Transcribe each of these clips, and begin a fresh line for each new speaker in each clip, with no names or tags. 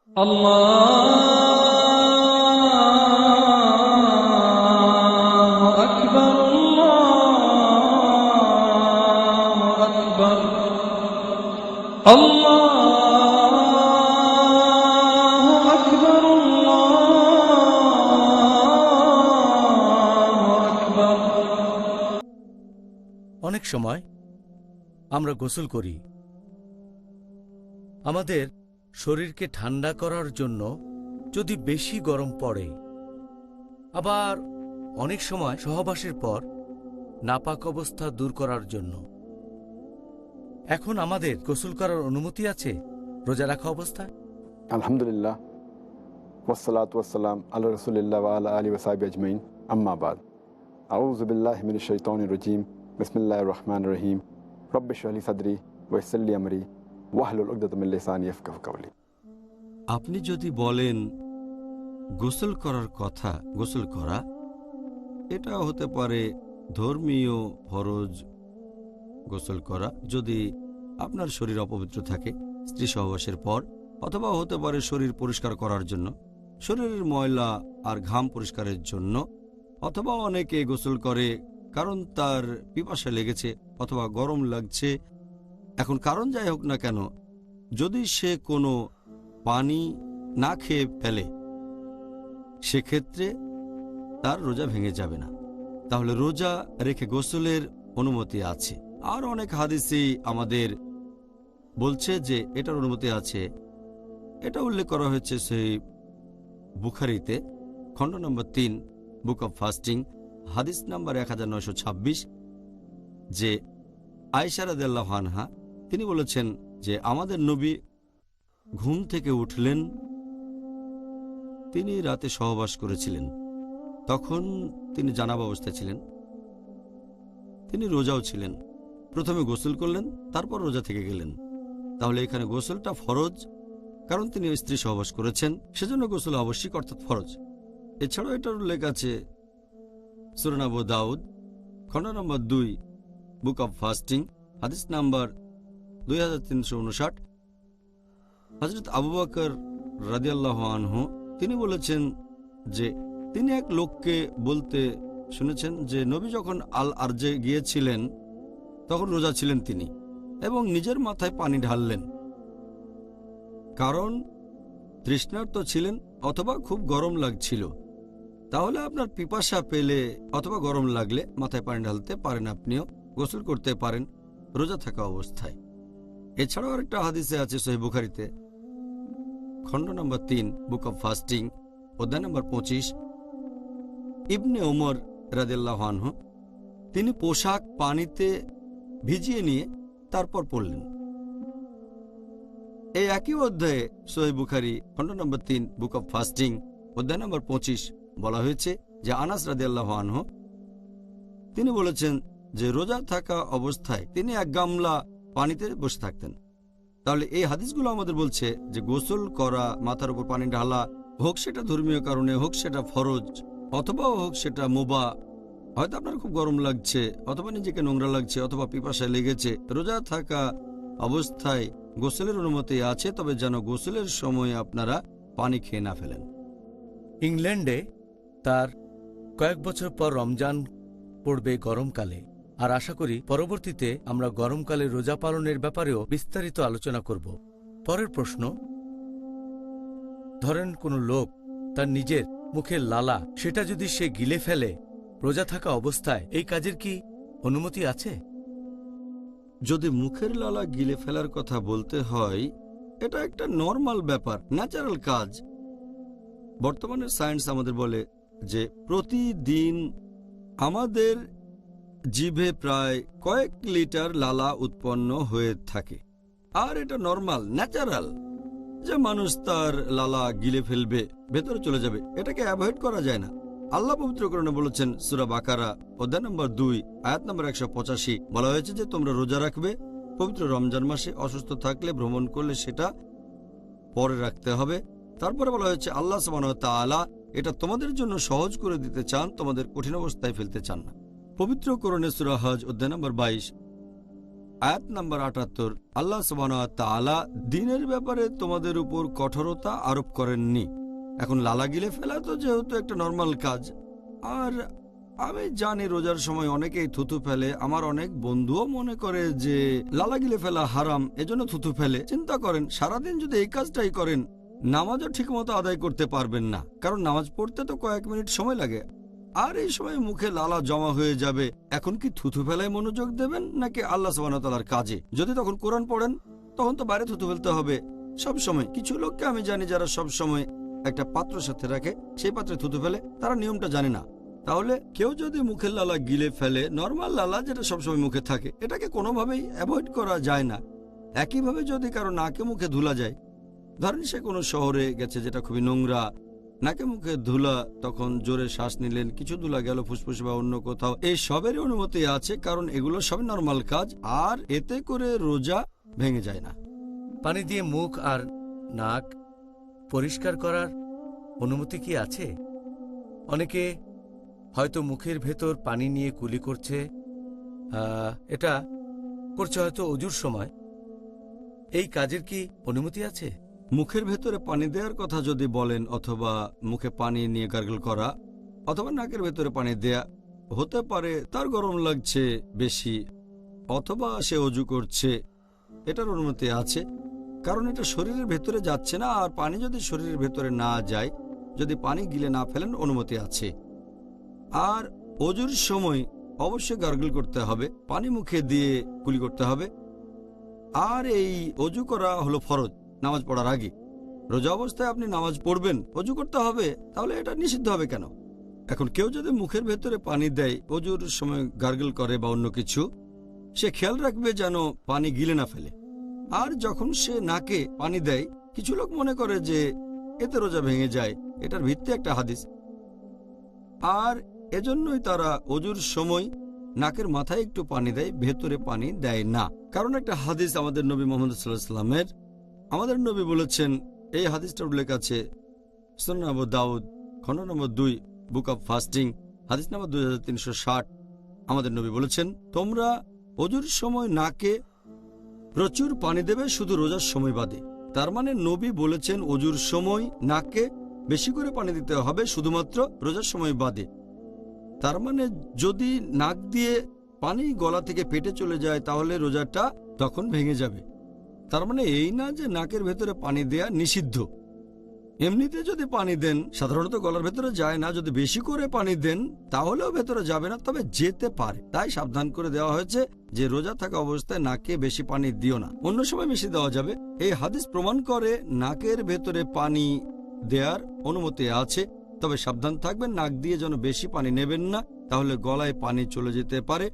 আল্লাহু আকবার, আল্লাহু আকবার, আল্লাহু আকবার, আল্লাহু আকবার।
অনেক সময় আমরা গোসল করি আমাদের শরীরকে ঠান্ডা করার জন্য, যদি বেশি গরম পড়ে। আবার অনেক সময় সহবাসের পর নাপাক অবস্থা দূর করার জন্য। এখন আমাদের গোসল করার অনুমতি আছে রোজা রাখা অবস্থায়?
আলহামদুলিল্লাহ, ওয়াসসালাতু ওয়াসসালাম আলা রাসূলিল্লাহ ওয়া আলা আলিহি ওয়া সাহবিহি আজমাইন, আম্মা বাদ। আউযু বিল্লাহি মিনাশ শাইতানির রাজীম। বিসমিল্লাহির রহমানির রহিম। রব্বি ইশরাহ লি সাদরি ওয়া ইয়াসসির লি আমরি ওয়াহলুল উকদাতাম মিন লিসানি ইয়াফকাহু কাওলি।
আপনি যদি বলেন গোসল করার কথা, গোসল করা এটা হতে পারে ধর্মীয় ফরজ। গোসল করা যদি আপনার শরীর অপবিত্র থাকে স্ত্রী সহবাসের পর, অথবা হতে পারে শরীর পরিষ্কার করার জন্য, শরীরের ময়লা আর ঘাম পরিষ্কারের জন্য, অথবা অনেকে গোসল করে কারণ তার পিপাসা লেগেছে অথবা গরম লাগছে। এখন কারণ যাই হোক না কেন, যদি সে কোনো পানি না খেয়ে ফেলে সেক্ষেত্রে তার রোজা ভেঙে যাবে না। তাহলে রোজা রেখে গোসলের অনুমতি আছে। আর অনেক হাদিসই আমাদের বলছে যে এটার অনুমতি আছে। এটা উল্লেখ করা হয়েছে সেই বুখারীতে খণ্ড নম্বর 3 বুক অব ফাস্টিং হাদিস নাম্বার 1926, যে আয়েশা রাদিয়াল্লাহু আনহা তিনি বলেছেন যে আমাদের নবী ঘুম থেকে উঠলেন, তিনি রাতে সহবাস করেছিলেন, তখন তিনি জানাবা অবস্থায় ছিলেন, তিনি রোজাও ছিলেন। প্রথমে গোসল করলেন, তারপর রোজা থেকে গেলেন। তাহলে এখানে গোসলটা ফরজ, কারণ তিনি স্ত্রী সহবাস করেছেন, সেজন্য গোসল আবশ্যিক অর্থাৎ ফরজ। এছাড়াও এটার উল্লেখ আছে সূরা আবু দাউদ খণ্ড নম্বর 2 বুক অব ফাস্টিং হাদিস নাম্বার 2359। হযরত আবু বকর রাদিয়াল্লাহু আনহু তিনি বলেছেন যে তিনি এক লোককে বলতে শুনেছেন যে নবী যখন আল আরজে গিয়েছিলেন তখন রোজা ছিলেন তিনি, এবং নিজের মাথায় পানি ঢাললেন, কারণ তৃষ্ণার্ত ছিলেন অথবা খুব গরম লাগছিল। তাহলে আপনার পিপাসা পেলে অথবা গরম লাগলে মাথায় পানি ঢালতে পারেন, আপনিও গোসল করতে পারেন রোজা থাকা অবস্থায়। এছাড়াও আরেকটা হাদিসে আছে সহিহ বুখারীতে খণ্ড নম্বর 3 বুক অব ফাস্টিং অধ্যায় নম্বর 25, ইবনে ওমর রাদিয়াল্লাহু আনহু তিনি পোশাক পানিতে ভিজিয়ে নিয়ে তারপর পড়লেন। এই একই অধ্যায়ে সহিহ বুখারী খণ্ড নম্বর 3 বুক অব ফাস্টিং অধ্যায় নম্বর 25 বলা হয়েছে যে আনাস রাদিয়াল্লাহু আনহু তিনি বলেছেন যে রোজা থাকা অবস্থায় তিনি এক গামলা পানিতে বসে থাকতেন। তাহলে এই হাদিসগুলো আমাদের বলছে যে গোসল করা, মাথার উপর পানি ঢালা, হোক সেটা ধর্মীয় কারণে, হোক সেটা ফরজ, অথবা হোক সেটা মুবাহ। হয়তো আপনার খুব গরম লাগছে, অথবা নিজেকে নোংরা লাগছে, অথবা পিপাসায় লেগেছে, রোজা থাকা অবস্থায় গোসলের অনুমতি আছে, তবে যেন গোসলের সময় আপনারা পানি খেয়ে না ফেলেন।
ইংল্যান্ডে তার কয়েক বছর পর রমজান পড়বে গরমকালে, আর আশা করি পরবর্তীতে আমরা গরমকালে রোজা পালনের ব্যাপারেও বিস্তারিত আলোচনা করব। পরের প্রশ্ন, ধরেন কোনো লোক তার নিজের মুখের লালা সেটা যদি সে গিলে ফেলে রোজা থাকা অবস্থায়, এই কাজের কি অনুমতি আছে?
যদি মুখের লালা গিলে ফেলার কথা বলতে হয়, এটা একটা নর্মাল ব্যাপার, ন্যাচারাল কাজ। বর্তমানে সায়েন্স আমাদের বলে যে প্রতিদিন আমাদের জিভে প্রায় কয়েক লিটার লালা উৎপন্ন হয়ে থাকে, আর এটা নর্মাল, ন্যাচারাল, যে মানুষ তার লালা গিলে ফেলবে, ভেতরে চলে যাবে, এটাকে অ্যাভয়েড করা যায় না। আল্লাহ পবিত্রকরণে বলেছেন সূরা বাকারা অধ্যায় নম্বর 2 আয়াত নম্বর 185 বলা হয়েছে যে তোমরা রোজা রাখবে পবিত্র রমজান মাসে, অসুস্থ থাকলে, ভ্রমণ করলে সেটা পরে রাখতে হবে। তারপরে বলা হয়েছে আল্লাহ সুবহানাহু ওয়া তাআলা এটা তোমাদের জন্য সহজ করে দিতে চান, তোমাদের কঠিন অবস্থায় ফেলতে চান না। পবিত্র কোরআনে সূরা হজ অধ্যায় নম্বর 22 আয়াত নাম্বার ৭৮, আল্লাহ সুবহানাহু ওয়া তাআলা দিনের ব্যাপারে তোমাদের উপর কঠোরতা আরোপ করেননি। এখন লালা গিলে ফেলা তো যেহেতু একটা নর্মাল কাজ, আর আমি জানি রোজার সময় অনেকেই থুতু ফেলে। আমার অনেক বন্ধুও মনে করে যে লালা গিলে ফেলা হারাম, এজন্য থুতু ফেলে। চিন্তা করেন, সারাদিন যদি এই কাজটাই করেন, নামাজও ঠিকমতো আদায় করতে পারবেন না, কারণ নামাজ পড়তে তো কয়েক মিনিট সময় লাগে, আর এই সময় মুখে লালা জমা হয়ে যাবে। এখন কি থুতু ফেলায় মনোযোগ দেবেন নাকি আল্লাহ সুবহানাহু ওয়া তাআলার কাজে? যদি তখন কোরআন পড়েন তখন তো বাইরে থুতু ফেলতে হবে সব সময়। কিছু লোককে আমি জানি যারা সব সময় একটা পাত্র সাথে রাখে, সেই পাত্রে থুতু ফেলে, তারা নিয়মটা জানে না। তাহলে কেউ যদি মুখের লালা গিলে ফেলে, নর্মাল লালা যেটা সবসময় মুখে থাকে, এটাকে কোনোভাবেই অ্যাভয়েড করা যায় না। একইভাবে যদি কারো নাকে মুখে ধুলা যায়, ধরেন সে কোনো শহরে গেছে যেটা খুবই নোংরা, নাকে মুখে ধুলা, তখন জোরে শ্বাস নিলেন, কিছু ধুলা গেল ফুসফুস বা অন্য কোথাও, এই সবেরই অনুমতি আছে, কারণ এগুলো সব নর্মাল কাজ, আর এতে করে রোজা ভেঙে যায় না।
পানি দিয়ে মুখ আর নাক পরিষ্কার করার অনুমতি কি আছে? অনেকে হয়তো মুখের ভেতর পানি নিয়ে কুলি করছে, এটা করছে হয়তো অজুর সময়। এই কাজের কি অনুমতি আছে?
মুখের ভেতরে পানি দেওয়ার কথা যদি বলেন, অথবা মুখে পানি নিয়ে গার্গল করা, অথবা নাকের ভেতরে পানি দেয়া, হতে পারে তার গরম লাগছে বেশি, অথবা সে অজু করছে, এটার অনুমতি আছে, কারণ এটা শরীরের ভেতরে যাচ্ছে না। আর পানি যদি শরীরের ভেতরে না যায়, যদি পানি গিলে না ফেলেন, অনুমতি আছে। আর অজুর সময় অবশ্যই গার্গল করতে হবে, পানি মুখে দিয়ে কুলি করতে হবে। আর এই অজু করা হলো ফরজ নামাজ পড়ার আগে। রোজা অবস্থায় আপনি নামাজ পড়বেন, অজু করতে হবে, তাহলে এটা নিষিদ্ধ হবে কেন? এখন কেউ যদি মুখের ভেতরে পানি দেয়, অজুর সময় গার্গল করে বা অন্য কিছু, সে খেয়াল রাখবে যেন পানি গিলে না ফেলে। আর যখন সে নাকে পানি দেয়, কিছু লোক মনে করে যে এতে রোজা ভেঙে যায়, এটার ভিত্তি একটা হাদিস, আর এজন্যই তারা অজুর সময় নাকের মাথায় একটু পানি দেয়, ভেতরে পানি দেয় না। কারণ একটা হাদিস আমাদের নবী মুহাম্মদ সাল্লাল্লাহু আলাইহি ওয়াসাল্লামের, আমাদের নবী বলেছেন, এই হাদিসটার উল্লেখ আছে সুনান আবু দাউদ খণ্ড নম্বর 2 বুক অব ফাস্টিং হাদিস নম্বর 2360। আমাদের নবী বলেছেন, তোমরা অজুর সময় নাকে প্রচুর পানি দেবে, শুধু রোজার সময় বাদে। তার মানে নবী বলেছেন অজুর সময় নাকে বেশি করে পানি দিতে হবে, শুধুমাত্র রোজার সময় বাদে। তার মানে যদি নাক দিয়ে পানি গলা থেকে পেটে চলে যায়, তাহলে রোজাটা তখন ভেঙে যাবে। তার মানে এই না যে নাকের ভেতরে পানি দেয়া নিষিদ্ধ। এমনিতে যদি পানি দেন, সাধারণত গলার ভেতরে যায় না, যদি বেশি করে পানি দেন তাহলেও ভেতরে যাবে না, তবে যেতে পারে। তাই সাবধান করে দেওয়া হয়েছে যে রোজা থাকা অবস্থায় নাকে বেশি পানি দিও না, অন্য সময় বেশি দেওয়া যাবে। এই হাদিস প্রমাণ করে নাকের ভেতরে পানি দেওয়ার অনুমতি আছে, তবে সাবধান থাকবেন, নাক দিয়ে যেন বেশি পানি নেবেন না, তাহলে গলায় পানি চলে যেতে পারে,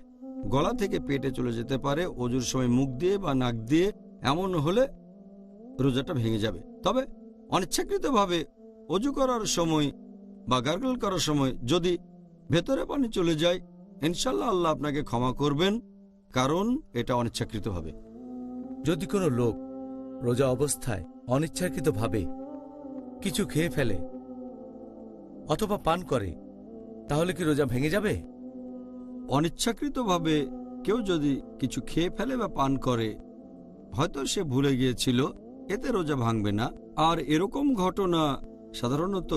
গলা থেকে পেটে চলে যেতে পারে। অজুর সময় মুখ দিয়ে বা নাক দিয়ে এমন হলে রোজাটা ভেঙে যাবে। তবে অনিচ্ছাকৃতভাবে অজু করার সময় বা গার্গল করার সময় যদি ভেতরে পানি চলে যায়, ইনশাল্লাহ আল্লাহ আপনাকে ক্ষমা করবেন, কারণ এটা অনিচ্ছাকৃতভাবে।
যদি কোনো লোক রোজা অবস্থায় অনিচ্ছাকৃতভাবে কিছু খেয়ে ফেলে অথবা পান করে, তাহলে কি রোজা ভেঙে যাবে?
অনিচ্ছাকৃতভাবে কেউ যদি কিছু খেয়ে ফেলে বা পান করে, হয়তো সে ভুলে গিয়েছিল, এতে রোজা ভাঙবে না। আর এরকম ঘটনা সাধারণত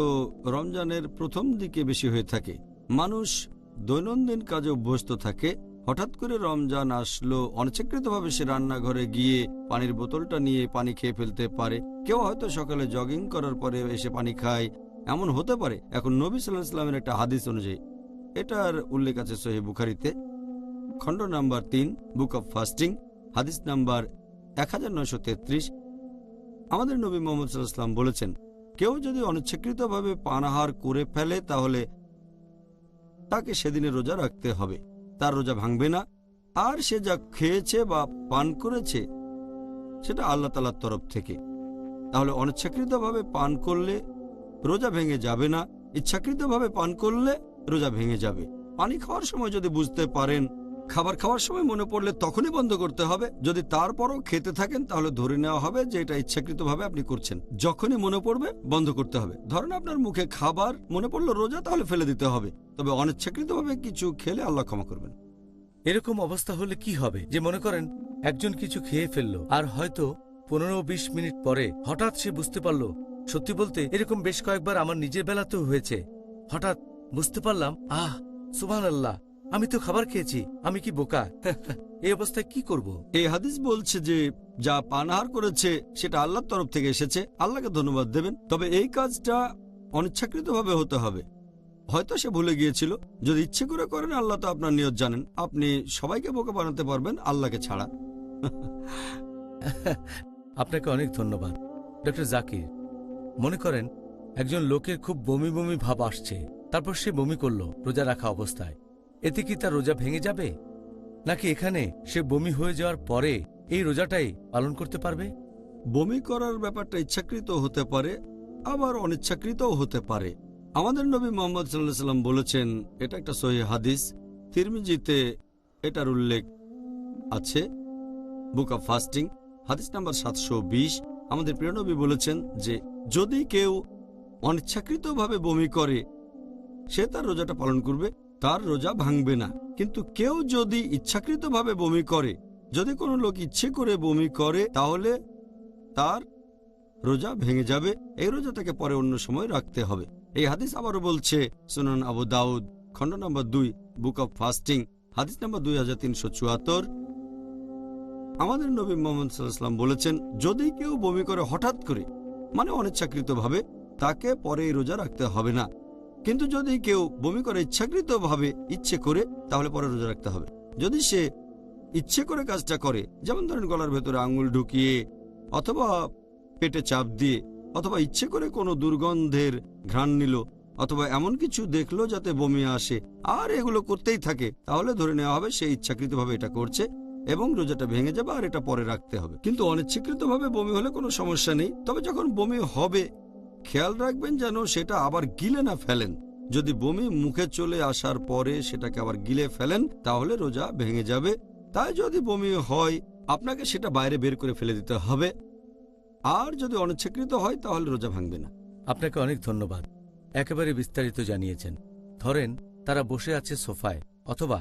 রমজানের প্রথম দিকে বেশি হয়ে থাকে। মানুষ দৈনন্দিন কাজে অভ্যস্ত থাকে, হঠাৎ করে রমজান আসলো, অনিচ্ছাকৃতভাবে সে রান্নাঘরে গিয়ে পানির বোতলটা নিয়ে পানি খেয়ে ফেলতে পারে। কেউ হয়তো সকালে জগিং করার পরে এসে পানি খায়, এমন হতে পারে। এখন নবী সাল্লাল্লাহু আলাইহি ওয়াসাল্লামের একটা হাদিস অনুযায়ী, এটার উল্লেখ আছে সহিহ বুখারীতে খণ্ড নাম্বার 3 বুক অব ফাস্টিং হাদিস নাম্বার 1933। আমাদের নবী মুহাম্মদ সাল্লাল্লাহু আলাইহি ওয়াসাল্লাম বলেছেন, কেউ যদি অনিচ্ছাকৃতভাবে পানাহার করে ফেলে, তাহলে তাকে সেদিনে রোজা রাখতে হবে, তার রোজা ভাঙবে না। আর সে যা খেয়েছে বা পান করেছে সেটা আল্লাহ তাআলার তরফ থেকে। তাহলে অনিচ্ছাকৃতভাবে পান করলে রোজা ভেঙে যাবে না, ইচ্ছাকৃতভাবে পান করলে রোজা ভেঙে যাবে। পানি খাওয়ার সময় যদি বুঝতে পারেন, খাবার খাওয়ার সময় মনে পড়লে তখনই বন্ধ করতে হবে। যদি তারপরও খেতে থাকেন, তাহলে ধরে নেওয়া হবে যে এটা ইচ্ছাকৃতভাবে আপনি করছেন। যখনই মনে পড়বে বন্ধ করতে হবে। ধরেন আপনার মুখে খাবার মনে পড়লো রোজা, তাহলে ফেলে দিতে হবে। তবে অনিচ্ছাকৃতভাবে কিছু খেলে আল্লাহ ক্ষমা করবেন।
এরকম অবস্থা হলে কি হবে? যে মনে করেন একজন কিছু খেয়ে ফেললো, আর হয়তো 15-20 মিনিট পরে হঠাৎ সে বুঝতে পারলো। সত্যি বলতে এরকম বেশ কয়েকবার আমার নিজের বেলাতেও হয়েছে। হঠাৎ বুঝতে পারলাম, সুবহানাল্লাহ, আমি তো খাবার খেয়েছি, আমি কি বোকা? এই অবস্থায় কি করব?
এই হাদিস বলছে যে যা পানাহার করেছে সেটা আল্লাহর তরফ থেকে এসেছে, আল্লাহকে ধন্যবাদ দেবেন। তবে এই কাজটা অনিচ্ছাকৃতভাবে হতে হবে। হয়তো সে ভুলে গিয়েছিল। যদি ইচ্ছে করে করেন, আল্লাহ তো আপনার নিয়ত জানেন। আপনি সবাইকে বোকা বানাতে পারবেন, আল্লাহকে ছাড়া।
আপনাকে অনেক ধন্যবাদ ডক্টর জাকির। মনে করেন একজন লোকের খুব বমি বমি ভাব আসছে, তারপর সে বমি করলো রোজা রাখা অবস্থায়। এতে কি তার রোজা ভেঙে যাবে, নাকি এখানে সে বমি হয়ে যাওয়ার পরে এই রোজাটাই পালন করতে পারবে?
বমি করার ব্যাপারটা ইচ্ছাকৃত হতে পারে, আবার অনিচ্ছাকৃতও হতে পারে। আমাদের নবী মুহাম্মদ সাল্লাল্লাহু আলাইহি ওয়াসাল্লাম বলেছেন, এটা একটা সহিহ হাদিস, তিরমিজিতে এটার উল্লেখ আছে, বুক অব ফাস্টিং, হাদিস নাম্বার 720। আমাদের প্রিয় নবী বলেছেন যে যদি কেউ অনিচ্ছাকৃতভাবে বমি করে, সে তার রোজাটা পালন করবে, তার রোজা ভাঙবে না। কিন্তু কেউ যদি ইচ্ছাকৃতভাবে বমি করে, যদি কোনো লোক ইচ্ছে করে বমি করে, তাহলে তার রোজা ভেঙে যাবে। এই রোজা তাকে পরে অন্য সময় রাখতে হবে। এই হাদিস আবারও বলছে সুনান আবু দাউদ, খণ্ড নম্বর 2, বুক অব ফাস্টিং, হাদিস নম্বর 2374। আমাদের নবী মুহাম্মদ সাল্লাল্লাহু আলাইহি ওয়াসাল্লাম বলেছেন, যদি কেউ বমি করে হঠাৎ করে, মানে অনিচ্ছাকৃতভাবে, তাকে পরে এই রোজা রাখতে হবে না। কিন্তু যদি কেউ বমি করে ইচ্ছাকৃতভাবে, ইচ্ছে করে, তাহলে পরে রোজা রাখতে হবে। যদি সে ইচ্ছে করে কাজটা করে, যেমন ধরেন গলার ভেতরে আঙুল ঢুকিয়ে, অথবা পেটে চাপ দিয়ে, অথবা ইচ্ছে করে কোনো দুর্গন্ধের ঘ্রাণ নিল, অথবা এমন কিছু দেখলো যাতে বমি আসে, আর এগুলো করতেই থাকে, তাহলে ধরে নেওয়া হবে সে ইচ্ছাকৃতভাবে এটা করছে এবং রোজাটা ভেঙে যাবে, আর এটা পরে রাখতে হবে। কিন্তু অনিচ্ছাকৃতভাবে বমি হলে কোনো সমস্যা নেই। তবে যখন বমি হবে, খেয়াল রাখবেন যেন সেটা আবার গিলে না ফেলেন। যদি বমি মুখে চলে আসার পরে সেটাকে আবার গিলে ফেলেন, তাহলে রোজা ভেঙে যাবে। তাই যদি বমি হয়, আপনাকে সেটা বাইরে বের করে ফেলে দিতে হবে। আর যদি অনিচ্ছাকৃত হয়, তাহলে রোজা ভাঙবে না।
আপনাকে অনেক ধন্যবাদ, একেবারে বিস্তারিত জানিয়েছেন। ধরেন তারা বসে আছে সোফায় অথবা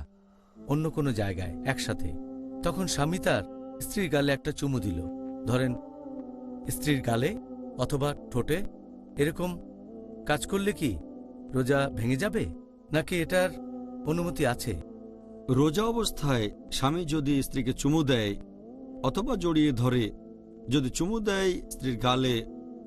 অন্য কোনো জায়গায় একসাথে, তখন স্বামী তার স্ত্রীর গালে একটা চুমু দিল, ধরেন স্ত্রীর গালে অথবা ঠোঁটে। এরকম কাজ করলে কি রোজা ভেঙে যাবে, নাকি এটার অনুমতি আছে?
রোজা অবস্থায় স্বামী যদি স্ত্রীকে চুমু দেয় অথবা জড়িয়ে ধরে, যদি চুমু দেয় স্ত্রীর গালে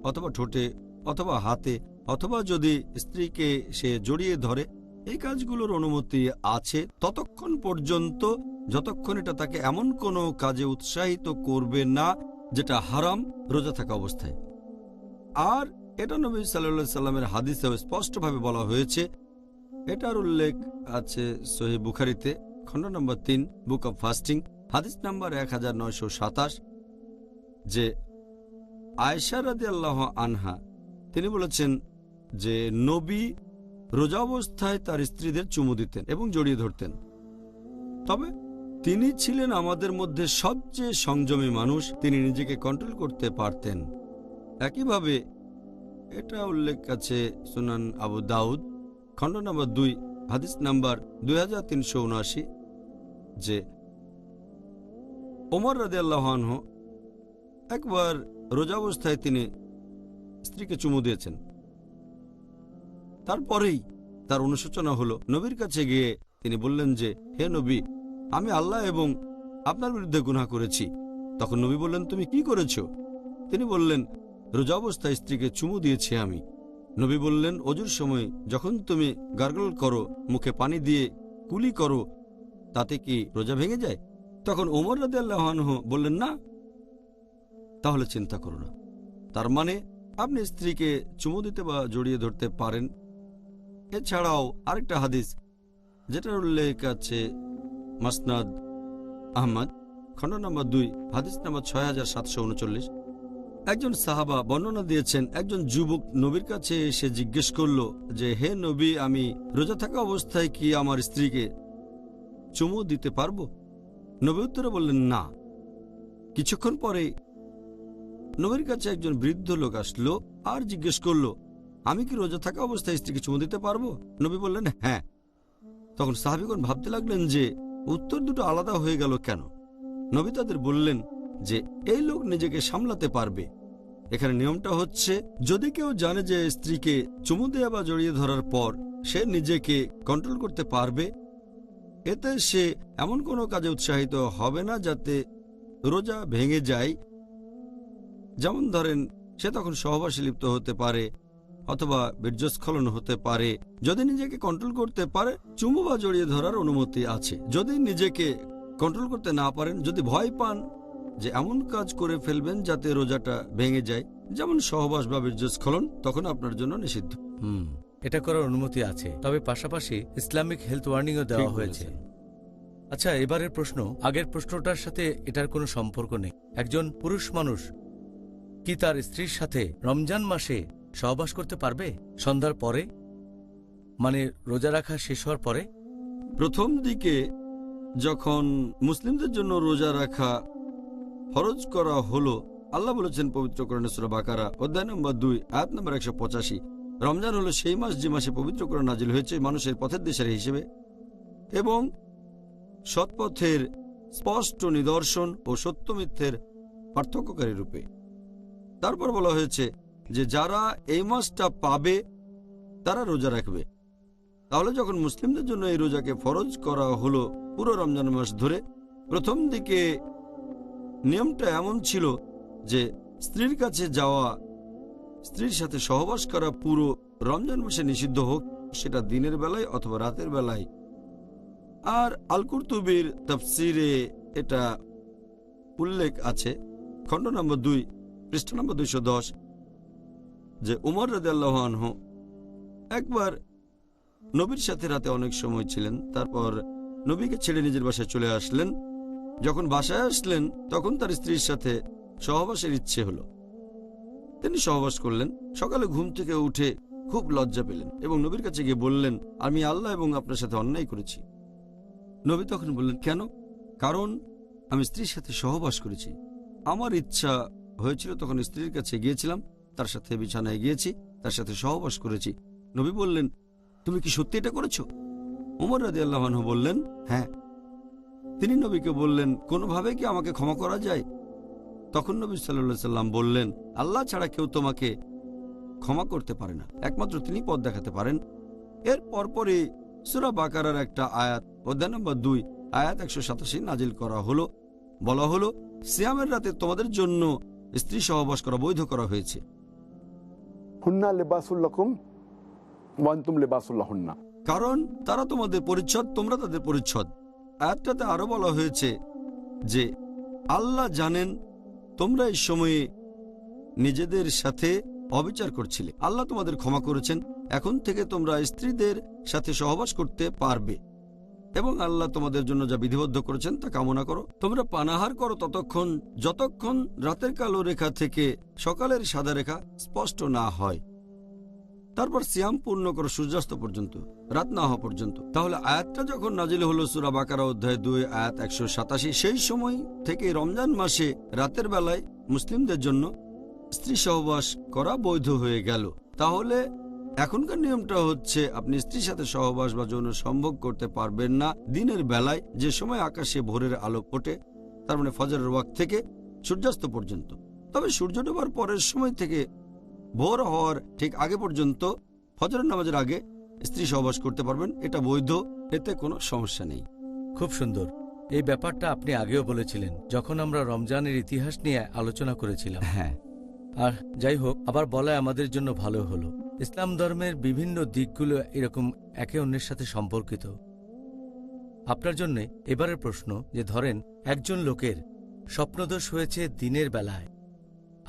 অথবা ঠোঁটে অথবা হাতে, অথবা যদি স্ত্রীকে সে জড়িয়ে ধরে, এই কাজগুলোর অনুমতি আছে ততক্ষণ পর্যন্ত যতক্ষণ এটা তাকে এমন কোনো কাজে উৎসাহিত করবে না যেটা হারাম রোজা থাকা অবস্থায়। আর এটা নবী সাল্লাল্লাহু আলাইহি সাল্লামের হাদিসেও স্পষ্টভাবে বলা হয়েছে। এটার উল্লেখ আছে সহিহ বুখারীতে, খণ্ড নম্বর 3, বুক অব ফাস্টিং, হাদিস নাম্বার 1927, যে আয়েশা রাদিয়াল্লাহু আনহা তিনি বলেছেন যে নবী রোজা অবস্থায় তার স্ত্রীদের চুমু দিতেন এবং জড়িয়ে ধরতেন। তবে তিনি ছিলেন আমাদের মধ্যে সবচেয়ে সংযমী মানুষ, তিনি নিজেকে কন্ট্রোল করতে পারতেন। একইভাবে এটা উল্লেখ আছে সুনান আবু দাউদ, খণ্ড নম্বর 2, হাদিস নাম্বার 2379, যে ওমর রাদিয়াল্লাহু আনহু একবার রোজা অবস্থায় তিনি স্ত্রীকে চুমু দিয়েছেন। তারপরেই তার অনুশোচনা হলো, নবীর কাছে গিয়ে তিনি বললেন যে, হে নবী, আমি আল্লাহ এবং আপনার বিরুদ্ধে গুনাহ করেছি। তখন নবী বললেন, তুমি কি করেছো? তিনি বললেন, রোজা অবস্থায় স্ত্রীকে চুমু দিয়েছি আমি। নবী বললেন, অজুর সময় যখন তুমি গার্গল করো, মুখে পানি দিয়ে কুলি করো, তাতে কি রোজা ভেঙে যায়? তখন ওমর রাদিয়াল্লাহু আনহু বললেন, না। তাহলে চিন্তা করো না। তার মানে আপনি স্ত্রীকে চুমু দিতে বা জড়িয়ে ধরতে পারেন। এছাড়াও আরেকটা হাদিস যেটার উল্লেখ আছে মাসনাদ আহমদ, খণ্ড নম্বর 2, হাদিস নম্বর 6739, একজন সাহাবা বর্ণনা দিয়েছেন, একজন যুবক নবীর কাছে এসে জিজ্ঞেস করল যে, হে নবী, আমি রোজা থাকা অবস্থায় কি আমার স্ত্রীকে চুমু দিতে পারবো? নবী উত্তরে বললেন, না। কিছুক্ষণ পরে নবীর কাছে একজন বৃদ্ধ লোক আসলো আর জিজ্ঞেস করলো, আমি কি রোজা থাকা অবস্থায় স্ত্রীকে চুমু দিতে পারবো? নবী বললেন, হ্যাঁ। তখন সাহাবীগণ ভাবতে লাগলেন যে উত্তর দুটো আলাদা হয়ে গেল কেন। নবী তাদের বললেন যে এই লোক নিজেকে সামলাতে পারবে। এখানে নিয়মটা হচ্ছে, যদি কেউ জানে যে স্ত্রীকে চুমু দেওয়া বা জড়িয়ে ধরার পর সে নিজেকে কন্ট্রোল করতে পারবে, এতে সে এমন কোনো কাজে উৎসাহিত হবে না যাতে রোজা ভেঙে যায়। যেমন ধরেন, সে তখন সহবাসে লিপ্ত হতে পারে অথবা বীর্যস্খলন হতে পারে। যদি নিজেকে কন্ট্রোল করতে পারে, চুমু বা জড়িয়ে ধরার অনুমতি আছে। যদি নিজেকে কন্ট্রোল করতে না পারেন, যদি ভয় পান যে এমন কাজ করে ফেলবেন যাতে রোজাটা ভেঙে যায়, যেমন সহবাস বা বীর্যস্খলন, তখন আপনার জন্য নিষিদ্ধ।
এটা করার অনুমতি আছে, তবে পাশাপাশি ইসলামিক হেলথ ওয়ার্নিংও দেওয়া হয়েছে। আচ্ছা, এবারের প্রশ্ন আগের প্রশ্নটার সাথে এটার কোনো সম্পর্ক নেই। একজন পুরুষ মানুষ কি তার স্ত্রীর সাথে রমজান মাসে সহবাস করতে পারবে সন্ধ্যার পরে, মানে রোজা রাখা শেষ হওয়ার পরে?
প্রথম দিকে যখন মুসলিমদের জন্য রোজা রাখা ফরজ করা হলো, আল্লাহ বলেছেন পবিত্র কোরআনে সূরা বাকারা অধ্যায় নম্বর 2 আয়াত নম্বর 185, রমজান হলো সেই মাস যে মাসে পবিত্র কোরআন নাজিল হয়েছে মানুষের পথের দিশারি হিসেবে এবং সৎপথের স্পষ্ট নিদর্শন ও সত্য মিথ্যের পার্থক্যকারী রূপে। তারপর বলা হয়েছে যে যারা এই মাসটা পাবে তারা রোজা রাখবে। তাহলে যখন মুসলিমদের জন্য এই রোজাকে ফরজ করা হলো পুরো রমজান মাস ধরে, প্রথম দিকে নিয়মটা এমন ছিল যে স্ত্রীর কাছে যাওয়া, স্ত্রীর সাথে সহবাস করা পুরো রমজান মাসে নিষিদ্ধ হোক, সেটা দিনের বেলায় অথবা রাতের বেলায়। আর আল কুরতুবির তাফসিরে এটা উল্লেখ আছে, খণ্ড নম্বর 2 পৃষ্ঠা নম্বর 210, যে উমর রাদিয়াল্লাহু আনহু একবার নবীর সাথে রাতে অনেক সময় ছিলেন, তারপর নবীকে ছেড়ে নিজের বাসায় চলে আসলেন। যখন বাসায় আসলেন তখন তার স্ত্রীর সাথে সহবাসের ইচ্ছে হলো। তিনি সহবাস করলেন। সকালে ঘুম থেকে উঠে খুব লজ্জা পেলেন এবং নবীর কাছে গিয়ে বললেন, আমি আল্লাহ এবং আপনার সাথে অন্যায় করেছি। নবী তখন বললেন, কেন? কারণ আমি স্ত্রীর সাথে সহবাস করেছি। আমার ইচ্ছা হয়েছিল, তখন স্ত্রীর কাছে গিয়েছিলাম, তার সাথে বিছানায় গিয়েছি, তার সাথে সহবাস করেছি। নবী বললেন, তুমি কি সত্যি এটা করেছো? উমর রাদিয়াল্লাহু আনহু বললেন, হ্যাঁ। তিনি নবীকে বললেন, কোনোভাবে কি আমাকে ক্ষমা করা যায়? তখন নবী সাল্লাল্লাহু আলাইহি সাল্লাম বললেন, আল্লাহ ছাড়া কেউ তোমাকে ক্ষমা করতে পারে না, একমাত্র তিনি পথ দেখাতে পারেন। এর পরপরই সূরা বাকারার একটা আয়াত অধ্যায় নম্বর 2 আয়াত 187 নাজিল করা হলো। বলা হলো, সিয়ামের রাতে তোমাদের জন্য স্ত্রী সহবাস করা বৈধ করা হয়েছে।
হুন্না লিবাসুল লাকুম ওয়া আনতুম লিবাসুল লাহুন্না,
কারণ তারা তোমাদের পরিচ্ছদ, তোমরা তাদের পরিচ্ছদ। আয়াতটাতে আরো বলা হয়েছে যে আল্লাহ জানেন তোমরা এই সময়ে নিজেদের সাথে অবিচার করছিলে, আল্লাহ তোমাদের ক্ষমা করেছেন। এখন থেকে তোমরা স্ত্রীদের সাথে সহবাস করতে পারবে এবং আল্লাহ তোমাদের জন্য যা বিধিবদ্ধ করেছেন তা কামনা করো। তোমরা পানাহার করো ততক্ষণ যতক্ষণ রাতের কালো রেখা থেকে সকালের সাদা রেখা স্পষ্ট না হয়। তারপর সিয়াম পূর্ণ করো সূর্যাস্ত পর্যন্ত, রাত না হওয়া পর্যন্ত। তাহলে আয়াতটা যখন নাজিল হলো সূরা বাকারা অধ্যায় 2 আয়াত 187, সেই সময় থেকে রমজান মাসে রাতের বেলায় মুসলিমদের জন্য স্ত্রী সহবাস করা বৈধ হয়ে গেল। তাহলে এখনকার নিয়মটা হচ্ছে, আপনি স্ত্রীর সাথে সহবাস বা যৌন সম্ভোগ করতে পারবেন না দিনের বেলায়, যে সময় আকাশে ভোরের আলো ফোটে, তার মানে ফজরের ওয়াক্ত থেকে সূর্যাস্ত পর্যন্ত। তবে সূর্য ডোবার পরের সময় থেকে ভোর হওয়ার ঠিক আগে পর্যন্ত, ফজরের নামাজের আগে স্ত্রী সহবাস করতে পারবেন, এটা বৈধ, এতে কোনো সমস্যা নেই।
খুব সুন্দর। এই ব্যাপারটা আপনি আগেও বলেছিলেন যখন আমরা রমজানের ইতিহাস নিয়ে আলোচনা করেছিলাম।
হ্যাঁ,
আর যাই হোক, আবার বলা আমাদের জন্য ভালো হলো। ইসলাম ধর্মের বিভিন্ন দিকগুলো এরকম একে অন্যের সাথে সম্পর্কিত। আপনার জন্য এবারের প্রশ্ন, যে ধরেন একজন লোকের স্বপ্নদোষ হয়েছে দিনের বেলায়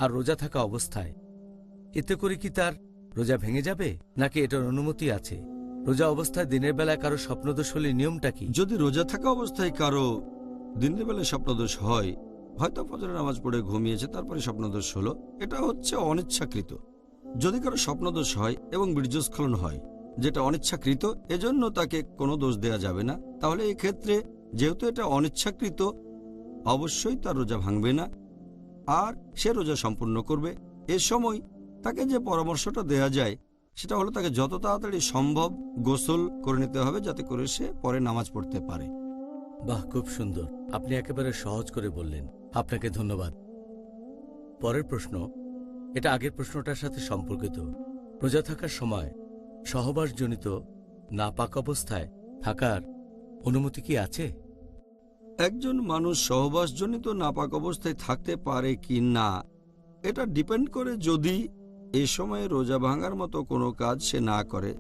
আর রোজা থাকা অবস্থায়, এতে করে কি তার রোজা ভেঙে যাবে নাকি এটার অনুমতি আছে? রোজা অবস্থায় দিনের বেলায় কারো স্বপ্নদোষ হলে নিয়মটা কি?
যদি রোজা থাকা অবস্থায় কারো দিনের বেলায় স্বপ্নদোষ হয়, হয়তো ফজরের নামাজ পড়ে ঘুমিয়েছে, তারপরে স্বপ্নদোষ হলো, এটা হচ্ছে অনিচ্ছাকৃত। যদি কারো স্বপ্নদোষ হয় এবং বীর্যস্খলন হয়, যেটা অনিচ্ছাকৃত, এজন্য তাকে কোনো দোষ দেয়া যাবে না। তাহলে এই ক্ষেত্রে যেহেতু এটা অনিচ্ছাকৃত, অবশ্যই তার রোজা ভাঙবে না আর সে রোজা সম্পূর্ণ করবে। এ সময় তাকে যে পরামর্শটা দেয়া যায় সেটা হলো, তাকে যত তাড়াতাড়ি সম্ভব গোসল করে নিতে হবে, যাতে করে সে পরে নামাজ পড়তে পারে।
বাহ, খুব সুন্দর। আপনি একেবারে সহজ করে বললেন। আপনাকে ধন্যবাদ। পরের প্রশ্ন, এটা আগের প্রশ্নটার সাথে সম্পর্কিত। রোজা থাকার সময় সহবাসজনিত নাপাক অবস্থায় থাকার অনুমতি কি আছে?
একজন মানুষ সহবাসজনিত নাপাক অবস্থায় থাকতে পারে কি না এটা ডিপেন্ড করে যদি এ সময়ে রোজা ভাঙার মতো কোনো কাজ সে না করে।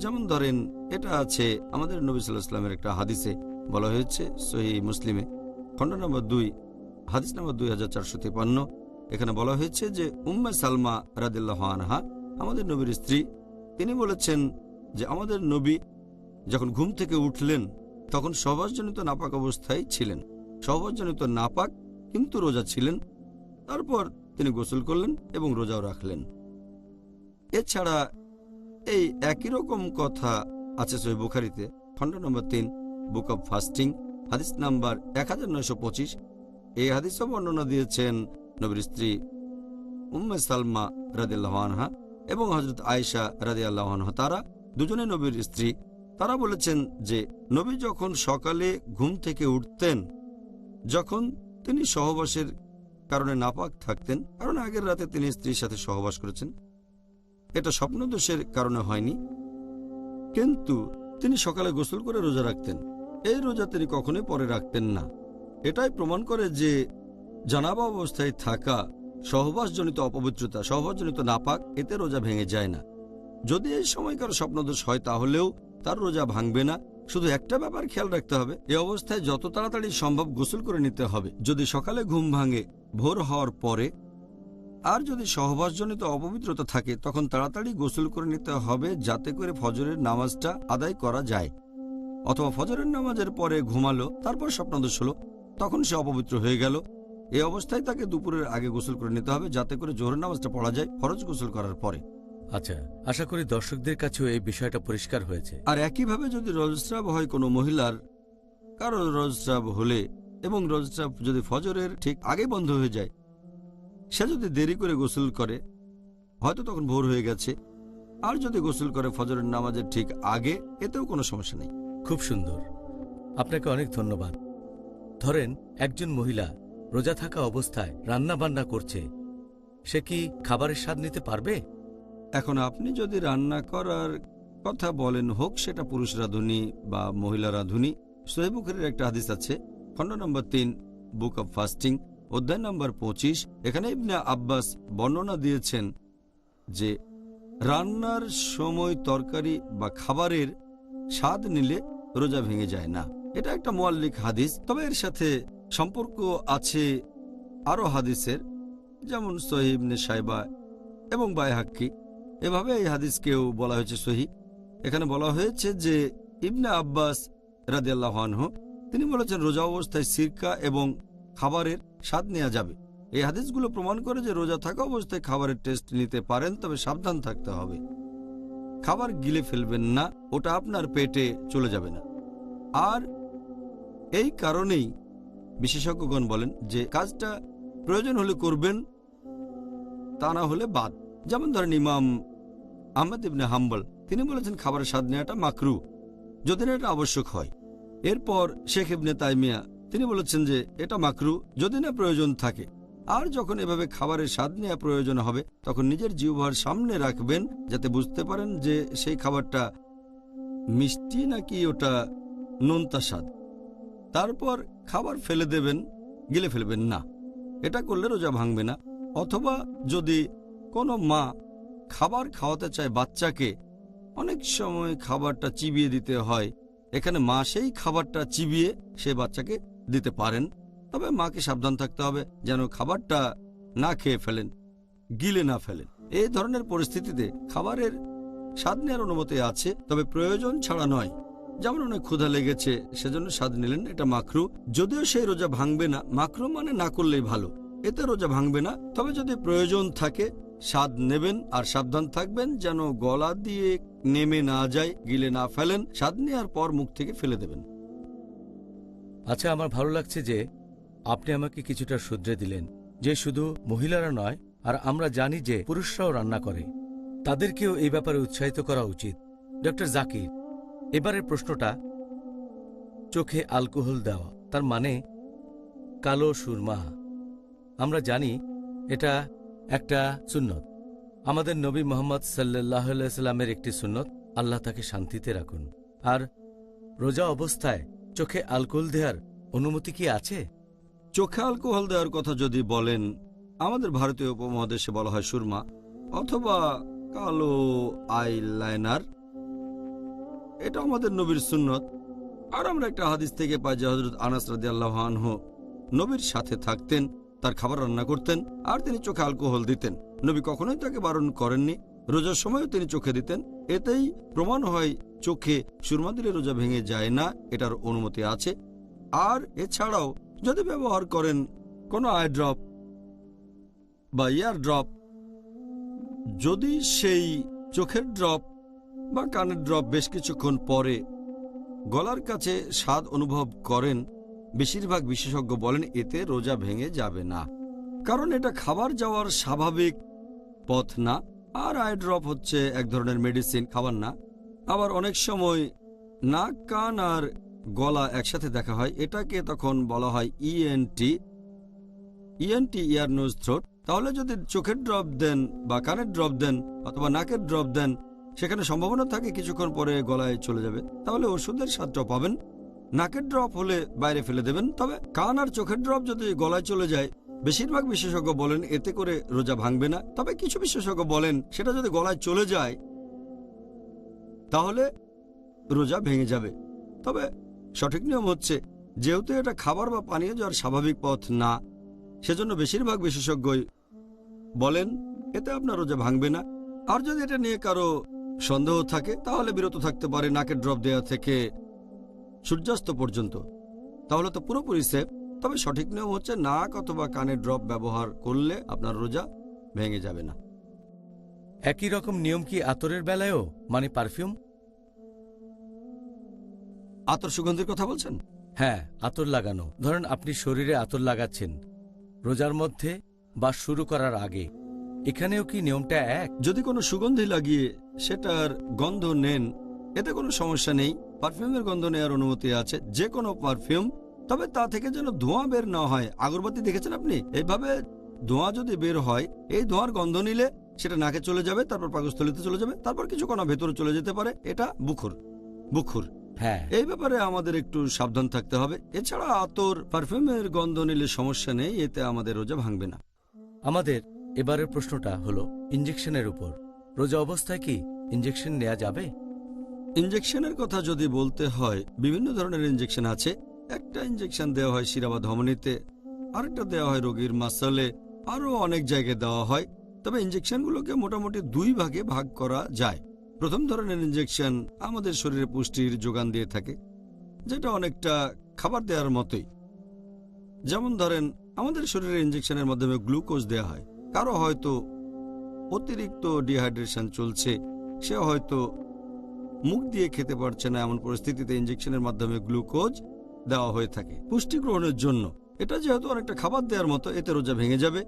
যেমন ধরেন, এটা আছে আমাদের নবী সাল্লাল্লাহু আলাইহি ওয়াসাল্লামের একটা হাদিসে বলা হয়েছে, সহিহ মুসলিমে খণ্ড নম্বর 2 হাদিস নম্বর 2453। এখানে বলা হয়েছে যে উম্মে সালমা রাদিয়াল্লাহু আনহা, আমাদের নবীর স্ত্রী, তিনি বলেছেন যে আমাদের নবী যখন ঘুম থেকে উঠলেন তখন সহবাসজনিত নাপাক অবস্থায় ছিলেন। সহবাসজনিত নাপাক কিন্তু রোজা ছিলেন। তারপর তিনি গোসল করলেন এবং রোজাও রাখলেন। এছাড়া এই একই রকম কথা আছে সহিহ বুখারীতে খণ্ড নম্বর 3 বুক অব ফাস্টিং হাদিস নাম্বার 1925। এই হাদিসও বর্ণনা দিয়েছেন নবীর স্ত্রী উম্মে সালমা রাদিয়াল্লাহু আনহা এবং হযরত আয়েশা রাদিয়াল্লাহু আনহা। তারা দুজনে নবীর স্ত্রী। তারা বলেছেন যে নবী যখন সকালে ঘুম থেকে উঠতেন, যখন তিনি সহবাসের কারণে নাপাক থাকতেন, কারণ আগের রাতে তিনি স্ত্রীর সাথে সহবাস করেছেন, এটা স্বপ্নদোষের কারণে হয়নি, কিন্তু তিনি সকালে গোসল করে রোজা রাখতেন। এই রোজা তিনি কখনোই পরে রাখতেন না। এটাই প্রমাণ করে যে জানাবা অবস্থায় থাকা সহবাসজনিত অপবিত্রতা, সহবাসজনিত নাপাক, এতে রোজা ভেঙে যায় না। যদি এই সময়কার স্বপ্নদোষ হয় তাহলেও তার রোজা ভাঙবে না। শুধু একটা ব্যাপার খেয়াল রাখতে হবে, এই অবস্থায় যত তাড়াতাড়ি সম্ভব গোসল করে নিতে হবে। যদি সকালে ঘুম ভাঙে ভোর হওয়ার পরে, আর যদি সহবাসজনিত অপবিত্রতা থাকে তখন তাড়াতাড়ি গোসল করে নিতে হবে যাতে করে ফজরের নামাজটা আদায় করা যায়। অথবা ফজরের নামাজের পরে ঘুমালো, তারপর স্বপ্নদোষ হলো, তখন সে অপবিত্র হয়ে গেল। এই অবস্থায় তাকে দুপুরের আগে গোসল করে নিতে হবে যাতে করে জোহরের নামাজটা পড়া যায় ফরজ গোসল করার পরে।
আচ্ছা, আশা করি দর্শকদের কাছেও এই বিষয়টা পরিষ্কার হয়েছে।
আর একইভাবে যদি রজস্রাব হয় কোনো মহিলার, কারো রজস্রাব হলে এবং রজস্রাব যদি ফজরের ঠিক আগে বন্ধ হয়ে যায়, সে যদি দেরি করে গোসল করে হয়তো তখন ভোর হয়ে গেছে, আর যদি গোসল করে ফজরের নামাজের ঠিক আগে, এতেও কোনো সমস্যা নেই।
খুব সুন্দর, আপনাকে অনেক ধন্যবাদ। ধরেন একজন মহিলা রোজা থাকা অবস্থায় রান্না বান্না করছে, সে কি খাবারের স্বাদ নিতে পারবে?
এখন আপনি যদি রান্না করার কথা বলেন, হোক সেটা পুরুষ রাঁধুনি বা মহিলা রাঁধুনি, সহিহ বুখারীর একটা হাদিস আছে খণ্ড নম্বর 3 বুক অব ফাস্টিং অধ্যায় নম্বর 25। এখানে ইবনে আব্বাস বর্ণনা দিয়েছেন যে রান্নার সময় তরকারি বা খাবারের স্বাদ নিলে রোজা ভেঙে যায় না। এটা একটা মুআল্লিক হাদিস, তবে এর সাথে সম্পর্ক আছে আরও হাদিসের, যেমন সহিহ ইবনে শাইবা এবং বাইহাক্কি। এভাবে এই হাদিসকেও বলা হয়েছে সহিহ। এখানে বলা হয়েছে যে ইবনে আব্বাস রাদিয়াল্লাহু আনহু তিনি বলেছেন রোজা অবস্থায় সিরকা এবং খাবারের স্বাদ নেওয়া যাবে। এই হাদিসগুলো প্রমাণ করে যে রোজা থাকা অবস্থায় খাবারের টেস্ট নিতে পারেন, তবে সাবধান থাকতে হবে। খাবার গিলে ফেলবেন না, ওটা আপনার পেটে চলে যাবে না। আর এই কারণেই বিশেষজ্ঞগণ বলেন যে কাজটা প্রয়োজন হলে করবেন, তা না হলে বাদ। যেমন ধরেন ইমাম আহমদ ইবনে হাম্বল তিনি বলেছেন খাবারের স্বাদ নেওয়াটা মাকরু যদি না এটা আবশ্যক হয়। এরপর শেখ ইবনে তাইমিয়া তিনি বলেছেন যে এটা মাকরু যদি না প্রয়োজন থাকে। আর যখন এভাবে খাবারের স্বাদ নেওয়া প্রয়োজন হবে তখন নিজের জিহ্বার সামনে রাখবেন যাতে বুঝতে পারেন যে সেই খাবারটা মিষ্টি নাকি ওটা নোনতা স্বাদ। তারপর খাবার ফেলে দেবেন, গিলে ফেলবেন না। এটা করলে রোজা ভাঙবে না। অথবা যদি কোনো মা খাবার খাওয়াতে চায় বাচ্চাকে, অনেক সময় খাবারটা চিবিয়ে দিতে হয়, এখানে মা সেই খাবারটা চিবিয়ে সে বাচ্চাকে দিতে পারেন, তবে মাকে সাবধান থাকতে হবে যেন খাবারটা না খেয়ে ফেলেন, গিলে না ফেলেন। এই ধরনের পরিস্থিতিতে খাবারের স্বাদ নেওয়ার অনুমতি আছে, তবে প্রয়োজন ছাড়া নয়। যেমন অনেক ক্ষুধা লেগেছে সেজন্য স্বাদ নিলেন, এটা মাকরু, যদিও সেই রোজা ভাঙবে না। মাকরু মানে না করলেই ভালো, এতে রোজা ভাঙবে না। তবে যদি প্রয়োজন থাকে স্বাদ নেবেন আর সাবধান থাকবেন যেন গলা দিয়ে নেমে না যায়, গিলে না ফেলেন। স্বাদ নেওয়ার পর মুখ থেকে ফেলে দেবেন।
আচ্ছা, আমার ভালো লাগছে যে আপনি আমাকে কিছুটা শুধরে দিলেন যে শুধু মহিলারা নয়, আর আমরা জানি যে পুরুষরাও রান্না করে, তাদেরকেও এই ব্যাপারে উৎসাহিত করা উচিত। ডক্টর জাকির, এবারের প্রশ্নটা চোখে অ্যালকোহল দেওয়া, তার মানে কালো সুরমা। আমরা জানি এটা একটা সুন্নত, আমাদের নবী মোহাম্মদ সাল্লাল্লাহু আলাইহি সাল্লামের একটি সুন্নত, আল্লাহ তাকে শান্তিতে রাখুন। আর রোজা অবস্থায় চোখে অ্যালকোহল দেওয়ার অনুমতি কি আছে?
চোখে অ্যালকোহল দেওয়ার কথা যদি বলেন, আমাদের ভারতীয় উপমহাদেশে বলা হয় সুরমা অথবা কালো আইলাইনার। এটা আমাদের নবীর সুন্নত। আর আমরা একটা হাদিস থেকে পাই যে হযরত আনাস রাদিয়াল্লাহু আনহু নবীর সাথে থাকতেন, তার খাবার রান্না করতেন, আর তিনি চোখে অ্যালকোহল দিতেন। নবী কখনোই তাকে বারণ করেননি। রোজার সময়ও তিনি চোখে দিতেন। এতেই প্রমাণ হয় চোখে সুরমা দিলে রোজা ভেঙে যায় না, এটার অনুমতি আছে। আর এছাড়াও যদি ব্যবহার করেন কোনো আই ড্রপ বা ইয়ার ড্রপ, যদি সেই চোখের ড্রপ বা কানের ড্রপ বেশ কিছুক্ষণ পরে গলার কাছে স্বাদ অনুভব করেন, বেশিরভাগ বিশেষজ্ঞ বলেন এতে রোজা ভেঙে যাবে না, কারণ এটা খাবার যাওয়ার স্বাভাবিক পথ না। আর আই ড্রপ হচ্ছে এক ধরনের মেডিসিন, খাবার না। আবার অনেক সময় নাক, কান আর গলা একসাথে দেখা হয়, এটাকে তখন বলা হয় ইএনটি, ইয়ার নোজ থ্রোট। তাহলে যদি চোখের ড্রপ দেন বা কানের ড্রপ দেন অথবা নাকের ড্রপ দেন, সেখানে সম্ভাবনা থাকে কিছুক্ষণ পরে গলায় চলে যাবে, তাহলে ওষুধের স্বাদটাও পাবেন। নাকের ড্রপ হলে বাইরে ফেলে দেবেন। তবে কান আর চোখের ড্রপ যদি গলায় চলে যায়, বেশিরভাগ বিশেষজ্ঞ বলেন এতে করে রোজা ভাঙবে না। তবে কিছু বিশেষজ্ঞ বলেন সেটা যদি গলায় চলে যায় তাহলে রোজা ভেঙে যাবে। তবে সঠিক নিয়ম হচ্ছে, যেহেতু এটা খাবার বা পানীয় যাওয়ার স্বাভাবিক পথ না, সেজন্য বেশিরভাগ বিশেষজ্ঞই বলেন এতে আপনার রোজা ভাঙবে না। আর যদি এটা নিয়ে কারো সন্দেহ থাকে তাহলে বিরত থাকতে পারে নাকের ড্রপ দেওয়া থেকে সূর্যাস্ত পর্যন্ত, তাহলে তো পুরোপুরি সেফ। তবে সঠিক নিয়ম হচ্ছে নাক অথবা কানের ড্রপ ব্যবহার করলে আপনার রোজা ভেঙে যাবে না।
একই রকম নিয়ম কি আতরের বেলায়ও, মানে পারফিউম?
আতর সুগন্ধির কথা বলছেন?
হ্যাঁ, আতর লাগানো। ধরেন আপনি শরীরে আতর লাগাচ্ছেন রোজার মধ্যে বা শুরু করার আগে, এখানেও কি নিয়মটা এক?
যদি কোনো সুগন্ধি লাগিয়ে সেটার গন্ধ নেন এতে কোনো সমস্যা নেই। পারফিউমের গন্ধ নেওয়ার অনুমতি আছে, যে কোনো পারফিউম। তবে তা থেকে যেন ধোঁয়া বের না হয়। আগরবাতি দেখেছেন আপনি? এইভাবে ধোঁয়া যদি বের হয়, এই ধোঁয়ার গন্ধ নিলে সেটা নাকে চলে যাবে, তারপর পাকস্থলীতে চলে যাবে, তারপর কিছু কণা ভেতরে চলে যেতে পারে। এটা বুখুর।
হ্যাঁ,
এই ব্যাপারে আমাদের একটু সাবধান থাকতে হবে। এছাড়া আতর, পারফিউমের গন্ধ নিলে সমস্যা নেই, এতে আমাদের রোজা ভাঙবে না।
আমাদের এবারের প্রশ্নটা হলো ইনজেকশনের উপর। রোজা অবস্থায় কি ইনজেকশন নেওয়া যাবে?
ইনজেকশনের কথা যদি বলতে হয়, বিভিন্ন ধরনের ইনজেকশন আছে। একটা ইনজেকশন দেওয়া হয় শিরা বা ধমনীতে, আরেকটা দেওয়া হয় রোগীর মাসলে, আরও অনেক জায়গায় দেওয়া হয়। তবে ইনজেকশনগুলোকে মোটামুটি দুই ভাগে ভাগ করা যায়। প্রথম ধরনের ইনজেকশন আমাদের শরীরে পুষ্টির যোগান দিয়ে থাকে, যেটা অনেকটা খাবার দেওয়ার মতোই। যেমন ধরেন আমাদের শরীরে ইনজেকশনের মাধ্যমে গ্লুকোজ দেওয়া হয়। কারো হয়তো অতিরিক্ত ডিহাইড্রেশন চলছে, সে হয়তো মুখ দিয়ে খেতে পারছে না, এমন পরিস্থিতিতে ইনজেকশনের মাধ্যমে গ্লুকোজ দেওয়া হয়ে থাকে পুষ্টি গ্রহণের জন্য। এটা যেহেতু অনেকটা খাবার দেওয়ার মতো, এতে রোজা ভেঙে যাবে।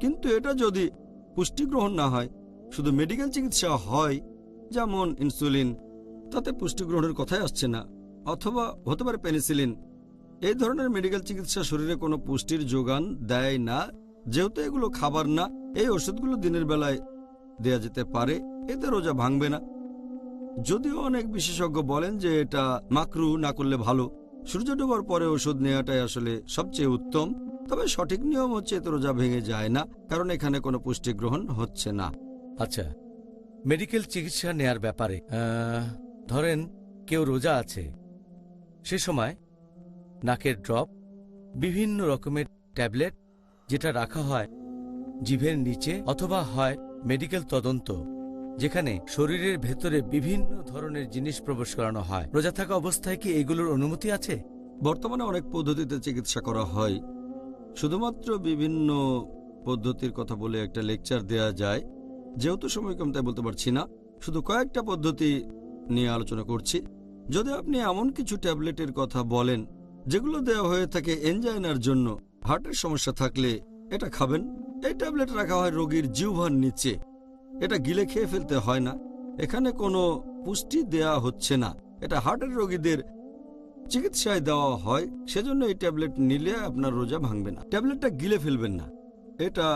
কিন্তু এটা যদি পুষ্টি গ্রহণ না হয়, শুধু মেডিকেল চিকিৎসা হয়, যেমন ইনসুলিন, তাতে পুষ্টি গ্রহণের কথাই আসছে না। অথবা হতে পারে পেনিসিলিন। এই ধরনের মেডিকেল চিকিৎসা শরীরে কোনো পুষ্টির যোগান দেয় না। যেহেতু এগুলো খাবার না, এই ওষুধগুলো দিনের বেলায় দেয়া যেতে পারে, এতে রোজা ভাঙবে না। যদিও অনেক বিশেষজ্ঞ বলেন যে এটা মাকরু না করলে ভালো, সূর্য ডোবার পরে ওষুধ নেওয়াটাই আসলে সবচেয়ে উত্তম। তবে সঠিক নিয়ম হচ্ছে এতে রোজা ভেঙে যায় না, কারণ এখানে কোনো পুষ্টি গ্রহণ হচ্ছে না।
আচ্ছা, মেডিকেল চিকিৎসা নেয়ার ব্যাপারে ধরেন কেউ রোজা আছে, সে সময় নাকের ড্রপ, বিভিন্ন রকমের ট্যাবলেট যেটা রাখা হয় জিভের নিচে, অথবা হয় মেডিকেল তদন্ত যেখানে শরীরের ভেতরে বিভিন্ন ধরনের জিনিস প্রবেশ করানো হয়, রোজা থাকা অবস্থায় কি এগুলোর অনুমতি আছে?
বর্তমানে অনেক পদ্ধতিতে চিকিৎসা করা হয়। শুধুমাত্র বিভিন্ন পদ্ধতির কথা বলে একটা লেকচার দেয়া যায়, যেহেতু সময় কম তাই বলতে পারছি না। শুধু কয়েকটা পদ্ধতি নিয়ে আলোচনা করছি। যদি আপনি এমন কিছু ট্যাবলেটের কথা বলেন যেগুলো দেওয়া হয়ে থাকে এনজাইনার জন্য, হার্টের সমস্যা থাকলে এটা খাবেন। এই ট্যাবলেট রাখা হয় রোগীর জিহ্বার নিচে, এটা গিলে খেয়ে ফেলতে হয় না। এখানে কোনো পুষ্টি দেয়া হচ্ছে না, এটা হার্টের রোগীদের চিকিৎসায় দেওয়া হয়, সেজন্য এই ট্যাবলেট নিলে আপনার রোজা ভাঙবে না। ট্যাবলেটটা গিলে ফেলবেন না, এটা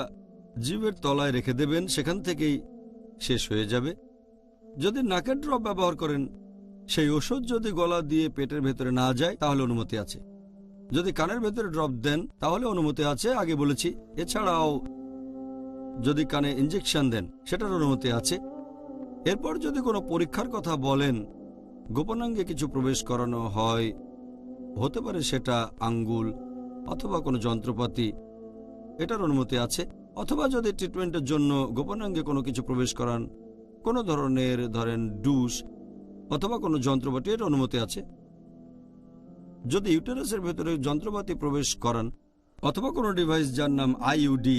জিভের তলায় রেখে দেবেন, সেখান থেকেই শেষ হয়ে যাবে। যদি নাকের ড্রপ ব্যবহার করেন, সেই ওষুধ যদি গলা দিয়ে পেটের ভেতরে না যায় তাহলে অনুমতি আছে। যদি কানের ভেতরে ড্রপ দেন তাহলে অনুমতি আছে, আগে বলেছি। এছাড়াও যদি কানে ইঞ্জেকশন দেন সেটার অনুমতি আছে। এরপর যদি কোনো পরীক্ষার কথা বলেন, গোপনাঙ্গে কিছু প্রবেশ করানো হয়, হতে পারে সেটা আঙ্গুল অথবা কোনো যন্ত্রপাতি, এটার অনুমতি আছে। অথবা যদি ট্রিটমেন্টের জন্য গোপনাঙ্গে কোনো কিছু প্রবেশ করান, কোনো ধরনের ধরেন ডুস অথবা কোনো যন্ত্রপাতি, এর অনুমতি আছে। যদি ইউটেরাসের ভেতরে যন্ত্রপাতি প্রবেশ করান অথবা কোনো ডিভাইস যার নাম আইইউডি,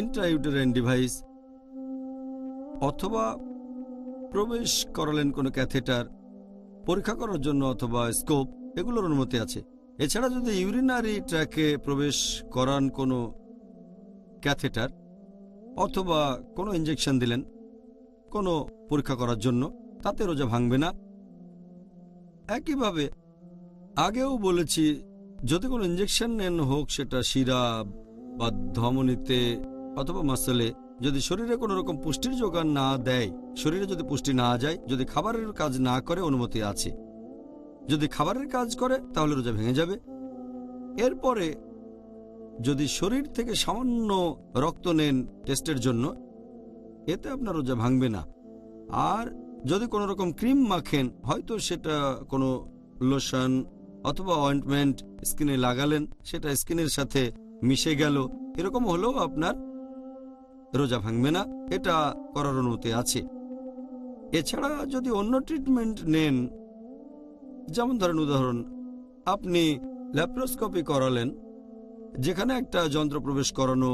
ইন্ট্রাইউটেরাইন ডিভাইস, অথবা প্রবেশ করালেন কোনো ক্যাথেটার পরীক্ষা করার জন্য অথবা স্কোপ, এগুলোর অনুমতি আছে। এছাড়া যদি ইউরিনারি ট্র্যাকে প্রবেশ করান কোনো ক্যাথেটার অথবা কোনো ইঞ্জেকশন দিলেন কোনো পরীক্ষা করার জন্য, তাতে রোজা ভাঙবে না। একইভাবে আগেও বলেছি, যদি কোনো ইঞ্জেকশন নেন, হোক সেটা শিরা বা ধমনীতে অথবা মাসলে, যদি শরীরে কোনো রকম পুষ্টির যোগান না দেয়, শরীরে যদি পুষ্টি না যায়, যদি খাবারের কাজ না করে, অনুমতি আছে। যদি খাবারের কাজ করে তাহলে রোজা ভেঙে যাবে। এরপরে যদি শরীর থেকে সামান্য রক্ত নেন টেস্টের জন্য, এতে আপনার রোজা ভাঙবে না। আর যদি কোনো রকম ক্রিম মাখেন, হয়তো সেটা কোনো লোশন অথবা অয়েন্টমেন্ট স্কিনে লাগালেন, সেটা স্কিনের সাথে মিশে গেল, এরকম হলেও আপনার রোজা ভাঙবে না, এটা করার অনুমতি আছে। এছাড়া যদি অন্য ট্রিটমেন্ট নেন, যেমন ধরেন উদাহরণ, আপনি ল্যাপ্রোস্কোপি করালেন, যেখানে একটা যন্ত্র প্রবেশ করানো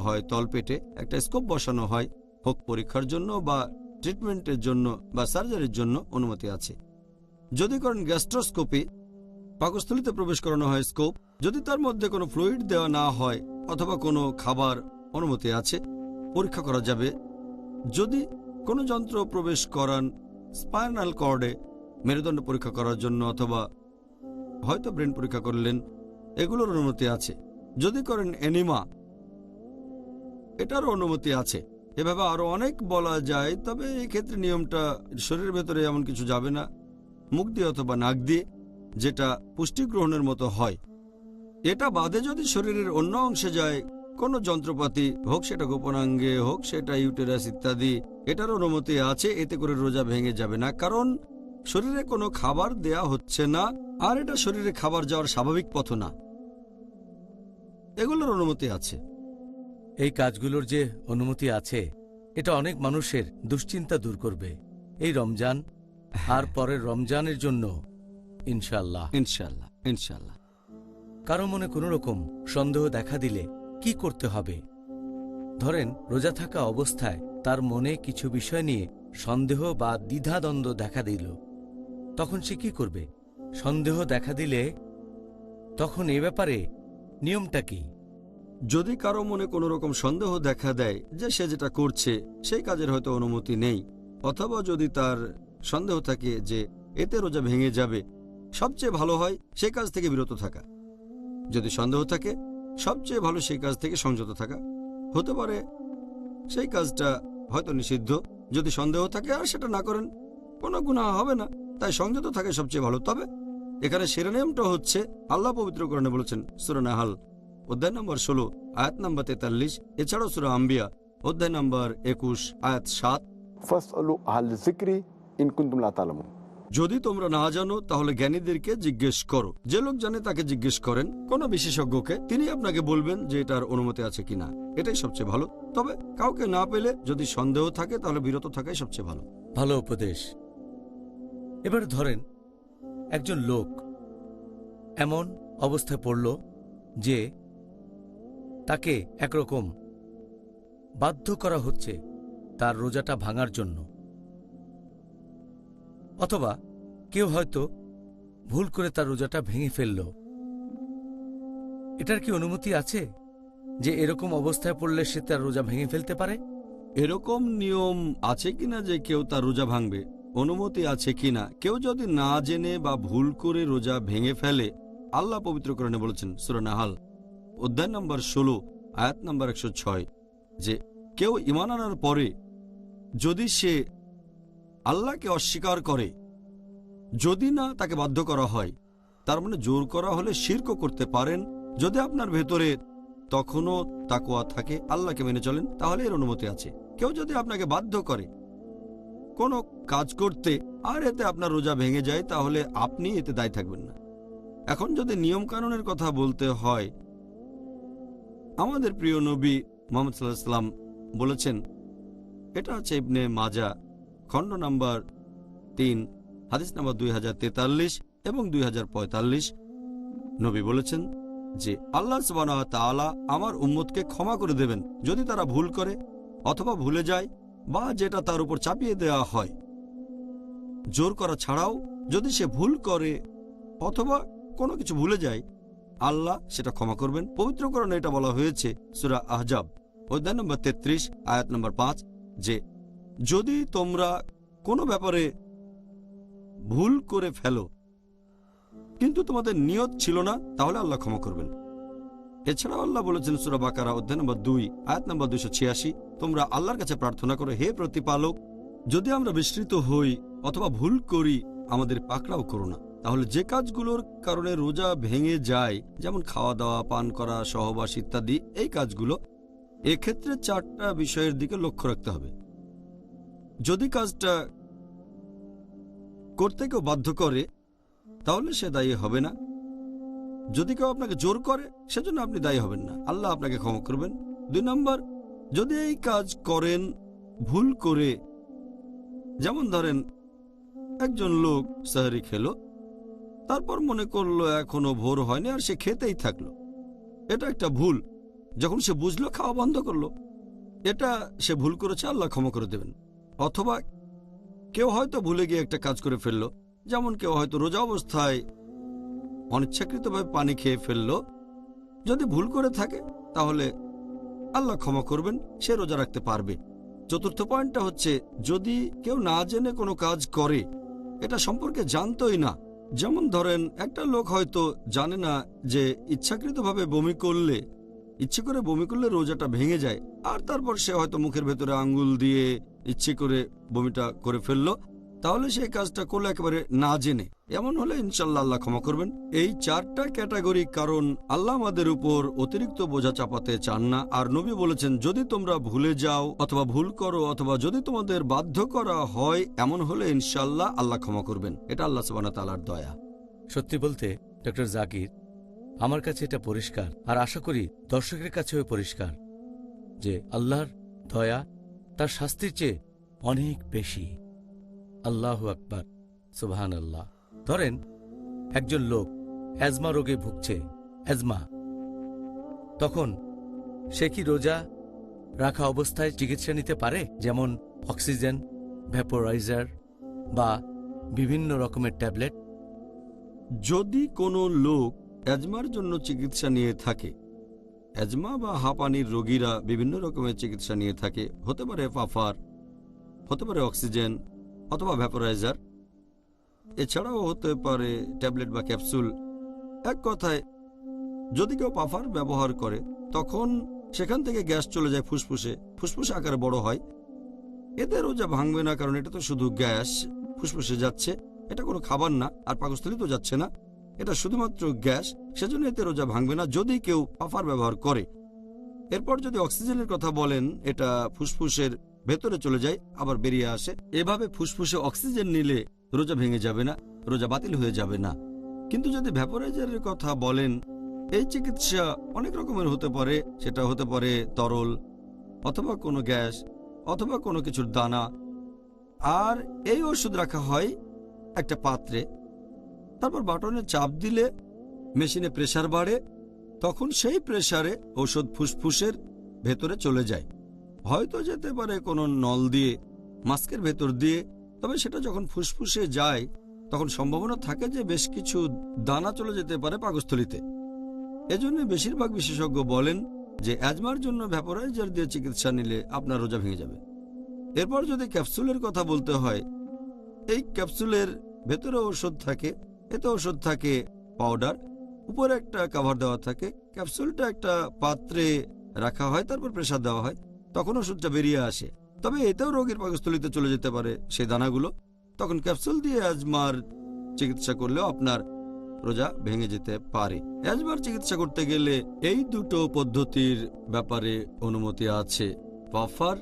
হয় তলপেটে, একটা স্কোপ বসানো হয়, হোক পরীক্ষার জন্য বা ট্রিটমেন্টের জন্য বা সার্জারির জন্য, অনুমতি আছে। যদি করেন গ্যাস্ট্রোস্কোপি, পাকস্থলীতে প্রবেশ করানো হয় স্কোপ, যদি তার মধ্যে কোনো ফ্লুইড দেওয়া না হয় অথবা কোনো খাবার, অনুমতি আছে, পরীক্ষা করা যাবে। যদি কোনো যন্ত্র প্রবেশ করান স্পাইনাল কর্ডে, মেরুদণ্ড পরীক্ষা করার জন্য অথবা হয়তো ব্রেন পরীক্ষা করলেন, এগুলোর অনুমতি আছে। যদি করেন এনিমা, এটারও অনুমতি আছে। এভাবে আরো অনেক বলা যায়, তবে এই ক্ষেত্রে নিয়মটা শরীরের ভেতরে এমন কিছু যাবে না, মুখ দিয়ে অথবা নাক দিয়ে, যেটা পুষ্টি গ্রহণের মতো হয়। এটা বাদে যদি শরীরের অন্য অংশে যায়, কোনো যন্ত্রপাতি, হোক সেটা গোপনাঙ্গে, হোক সেটা ইউটেরাস ইত্যাদি, এটার অনুমতি আছে। এতে করে রোজা ভেঙে যাবে না, কারণ শরীরে কোনো খাবার দেয়া হচ্ছে না, আর এটা শরীরে খাবার যাওয়ার স্বাভাবিক পথ না, এগুলোর অনুমতি আছে।
এই কাজগুলোর যে অনুমতি আছে, এটা অনেক মানুষের দুশ্চিন্তা দূর করবে এই রমজান আর পরের রমজানের জন্য, ইনশাআল্লাহ।
ইনশাআল্লাহ, ইনশাআল্লাহ।
কারো মনে কোনো রকম সন্দেহ দেখা দিলে কি করতে হবে? ধরেন রোজা থাকা অবস্থায় তার মনে কিছু বিষয় নিয়ে সন্দেহ বা দ্বিধাদ্বন্দ্ব দেখা দিল, তখন সে কি করবে? সন্দেহ দেখা দিলে তখন এ ব্যাপারে নিয়মটা কি?
যদি কারো মনে কোনো রকম সন্দেহ দেখা দেয় যে সে যেটা করছে সেই কাজের হয়তো অনুমতি নেই, অথবা যদি তার সন্দেহ থাকে যে এতে রোজা ভেঙে যাবে, সবচেয়ে ভালো হয় সেই কাজ থেকে বিরত থাকা। যদি সন্দেহ থাকে, সবচেয়ে ভালো সেই কাজ থেকে সংযত থাকা। হতে পারে সেই কাজটা হয়তো নিষিদ্ধ, যদি সন্দেহ থাকে আর সেটা না করেন, কোনো গুনাহ হবে না, তাই সংযত থাকে সবচেয়ে ভালো। তবে এখানে শিরোনামটা হচ্ছে, আল্লাহ পবিত্র কোরআনে বলেছেন সূরা নাহল অধ্যায় নম্বর 16 আয়াত নম্বর 43, এছাড়াও সূরা আম্বিয়া অধ্যায় নম্বর 21 আয়াত 7,
ফাসআলু আহল যিকরি ইন কুনতুম লা তা'লামুন।
যদি তোমরা না জানো তাহলে জ্ঞানীদেরকে জিজ্ঞেস করো। যে লোক জানে তাকে জিজ্ঞেস করেন, কোনো বিশেষজ্ঞকে, তিনি আপনাকে বলবেন যে এটার অনুমতি আছে কিনা। এটাই সবচেয়ে ভালো। তবে কাউকে না পেলে যদি সন্দেহ থাকে তাহলে বিরত থাকাই সবচেয়ে ভালো।
ভালো উপদেশ। এবার ধরেন একজন লোক এমন অবস্থায় পড়ল যে তাকে একরকম বাধ্য করা হচ্ছে তার রোজাটা ভাঙার জন্য, অথবা কেউ হয়তো ভুল করে তার রোজাটা ভেঙে ফেলল। এটার কি অনুমতি আছে যে এরকম অবস্থায় পড়লে সে তার রোজা ভেঙে ফেলতে পারে?
এরকম নিয়ম আছে কিনা যে কেউ তার রোজা ভাঙবে, অনুমতি আছে কিনা। কেউ যদি না জেনে বা ভুল করে রোজা ভেঙে ফেলে, আল্লাহ পবিত্রকরণে বলেছেন সূরা নাহাল অধ্যায় নম্বর 16 আয়াত নম্বর 106 যে কেউ ঈমান আনার পরে যদি সে আল্লাহকে অস্বীকার করে, যদি না তাকে বাধ্য করা হয়, তার মানে জোর করা হলে শিরকও করতে পারেন। যদি আপনার ভেতরে তখনও তাকওয়া থাকে, আল্লাহকে মেনে চলেন, তাহলে এর অনুমতি আছে। কেউ যদি আপনাকে বাধ্য করে কোনো কাজ করতে আর এতে আপনার রোজা ভেঙে যায়, তাহলে আপনি এতে দায়ী থাকবেন না। এখন যদি নিয়ম কানুনের কথা বলতে হয়, আমাদের প্রিয় নবী মুহাম্মদ সাল্লাল্লাহু আলাইহি ওয়াসাল্লাম বলেছেন, এটা আছে ইবনে মাজা খণ্ড নাম্বার 3 হাদিস নাম্বার 2043 এবং 2045। নবী বলেছেন যে আল্লাহ সুবহানাহু ওয়া তাআলা আমার উম্মতকে ক্ষমা করে দেবেন যদি তারা ভুল করে অথবা ভুলে যায় বা যেটা তার উপর চাপিয়ে দেওয়া হয়। জোর করা ছাড়াও যদি সে ভুল করে অথবা কোনো কিছু ভুলে যায়, আল্লাহ সেটা ক্ষমা করবেন। পবিত্রকরণে এটা বলা হয়েছে সূরা আহজাব অধ্যায় নম্বর 33 আয়াত নম্বর 5 যে যদি তোমরা কোনো ব্যাপারে ভুল করে ফেলো কিন্তু তোমাদের নিয়ত ছিল না, তাহলে আল্লাহ ক্ষমা করবেন। এছাড়াও আল্লাহ বলেছেন সূরা বাকারা অধ্যায় নম্বর 2 আয়াত নম্বর 286, তোমরা আল্লাহর কাছে প্রার্থনা করো, হে প্রতিপালক, যদি আমরা বিস্মৃত হই অথবা ভুল করি আমাদের পাকড়াও করো না। তাহলে যে কাজগুলোর কারণে রোজা ভেঙে যায়, যেমন খাওয়া দাওয়া, পান করা, সহবাস ইত্যাদি, এই কাজগুলো, এক্ষেত্রে 4টা বিষয়ের দিকে লক্ষ্য রাখতে হবে। যদি কাজটা করতে কেউ বাধ্য করে তাহলে সে দায়ী হবে না। যদি কেউ আপনাকে জোর করে সেজন্য আপনি দায়ী হবেন না, আল্লাহ আপনাকে ক্ষমা করবেন। 2 নম্বর, যদি এই কাজ করেন ভুল করে, যেমন ধরেন একজন লোক সাহরি খেলো, তারপর মনে করলো এখনো ভোর হয়নি আর সে খেতেই থাকলো, এটা একটা ভুল। যখন সে বুঝলো খাওয়া বন্ধ করলো, এটা সে ভুল করেছে, আল্লাহ ক্ষমা করে দেবেন। অথবা কেউ হয়তো ভুলে গিয়ে একটা কাজ করে ফেললো, যেমন কেউ হয়তো রোজা অবস্থায় অনিচ্ছাকৃতভাবে পানি খেয়ে ফেললো, যদি ভুল করে থাকে তাহলে আল্লাহ ক্ষমা করবেন, সে রোজা রাখতে পারবে। 4র্থ পয়েন্টটা হচ্ছে, যদি কেউ না জেনে কোনো কাজ করে, এটা সম্পর্কে জানতোই না, যেমন ধরেন একটা লোক হয়তো জানে না যে ইচ্ছাকৃতভাবে বমি করলে, ইচ্ছে করে বমি করলে রোজাটা ভেঙে যায়, আর তারপর সে হয়তো মুখের ভেতরে আঙ্গুল দিয়ে ইচ্ছে করে বমিটা করে ফেললো, তাহলে সেই কাজটা করলে একেবারে না জেনে। এমন হলে ইনশাল্লাহ আল্লাহ ক্ষমা করবেন। এই 4টা ক্যাটাগরি, কারণ আল্লাহ আমাদের উপর অতিরিক্ত বোঝা চাপাতে চান না। আর নবী বলেছেন, যদি তোমরা ভুলে যাও অথবা ভুল করো অথবা যদি তোমাদের বাধ্য করা হয়, এমন হলে ইনশাল্লাহ আল্লাহ ক্ষমা করবেন। এটা আল্লাহ সুবহানাহু ওয়া তাআলার দয়া।
সত্যি বলতে ডক্টর জাকির, আমার কাছে এটা পরিষ্কার, আর আশা করি দর্শকের কাছেও পরিষ্কার, যে আল্লাহর দয়া তার শাস্তির চেয়ে অনেক বেশি। আল্লাহু আকবার, সুবহানাল্লাহ। ধরেন একজন লোক অ্যাজমা রোগে ভুগছে, অ্যাজমা, তখন সে কি রোজা রাখা অবস্থায় চিকিৎসা নিতে পারে? যেমন অক্সিজেন, ভ্যাপোরাইজার বা বিভিন্ন রকমের ট্যাবলেট।
যদি কোনো লোক অ্যাজমার জন্য চিকিৎসা নিয়ে থাকে, অ্যাজমা বা হাঁপানির রোগীরা বিভিন্ন রকমের চিকিৎসা নিয়ে থাকে, হতে পারে পাফার, হতে পারে অক্সিজেন অথবা ভ্যাপোরাইজার, এছাড়াও হতে পারে ট্যাবলেট বা ক্যাপসুল। এক কথায়, যদি কেউ পাফার ব্যবহার করে তখন সেখান থেকে গ্যাস চলে যায় ফুসফুসে, ফুসফুসে আকারে বড় হয়। এতে রোজা ভাঙবে না, কারণ এটা তো শুধু গ্যাস ফুসফুসে যাচ্ছে, এটা কোনো খাবার না, আর পাকস্থলীতেও যাচ্ছে না, এটা শুধুমাত্র গ্যাস, সেজন্য এতে রোজা ভাঙবে না যদি কেউ পাফার ব্যবহার করে। এরপর যদি অক্সিজেনের কথা বলেন, এটা ফুসফুসের ভেতরে চলে যায় আবার বেরিয়ে আসে, এভাবে ফুসফুসে অক্সিজেন নিলে রোজা ভেঙে যাবে না, রোজা বাতিল হয়ে যাবে না। কিন্তু যদি ভ্যাপোরাইজারের কথা বলেন, এই চিকিৎসা অনেক রকমের হতে পারে, সেটা হতে পারে তরল অথবা কোনো গ্যাস অথবা কোনো কিছুর দানা, আর এই ওষুধ রাখা হয় একটা পাত্রে, তারপর বাটনে চাপ দিলে মেশিনে প্রেসার বাড়ে, তখন সেই প্রেসারে ওষুধ ফুসফুসের ভেতরে চলে যায়, হয়তো যেতে পারে কোনো নল দিয়ে, মাস্কের ভেতর দিয়ে, তবে সেটা যখন ফুসফুসে যায় তখন সম্ভাবনা থাকে যে বেশ কিছু দানা চলে যেতে পারে পাকস্থলীতে। এজন্য বেশিরভাগ বিশেষজ্ঞ বলেন যে অ্যাজমার জন্য ভ্যাপোরাইজার দিয়ে চিকিৎসা নিলে আপনার রোজা ভেঙে যাবে। এরপর যদি ক্যাপসুলের কথা বলতে হয়, এই ক্যাপসুলের ভেতরে ওষুধ থাকে, এতে ওষুধ থাকে পাউডার, উপরে একটা কভার দেওয়া থাকে। ক্যাপসুলটা একটা পাত্রে রাখা হয়, তারপর প্রেসার দেওয়া হয়, তখন ওষুধটা বেরিয়ে আসে। তবে এতেও রোগীর পাকস্থলিতে চলে যেতে পারে সেই দানাগুলো। তখন ক্যাপসুল দিয়ে অ্যাজমার চিকিৎসা করলেও আপনার রোজা ভেঙে যেতে পারে। অ্যাজমার চিকিৎসা করতে গেলে এই দুটো পদ্ধতির ব্যাপারে অনুমতি আছে, বাফার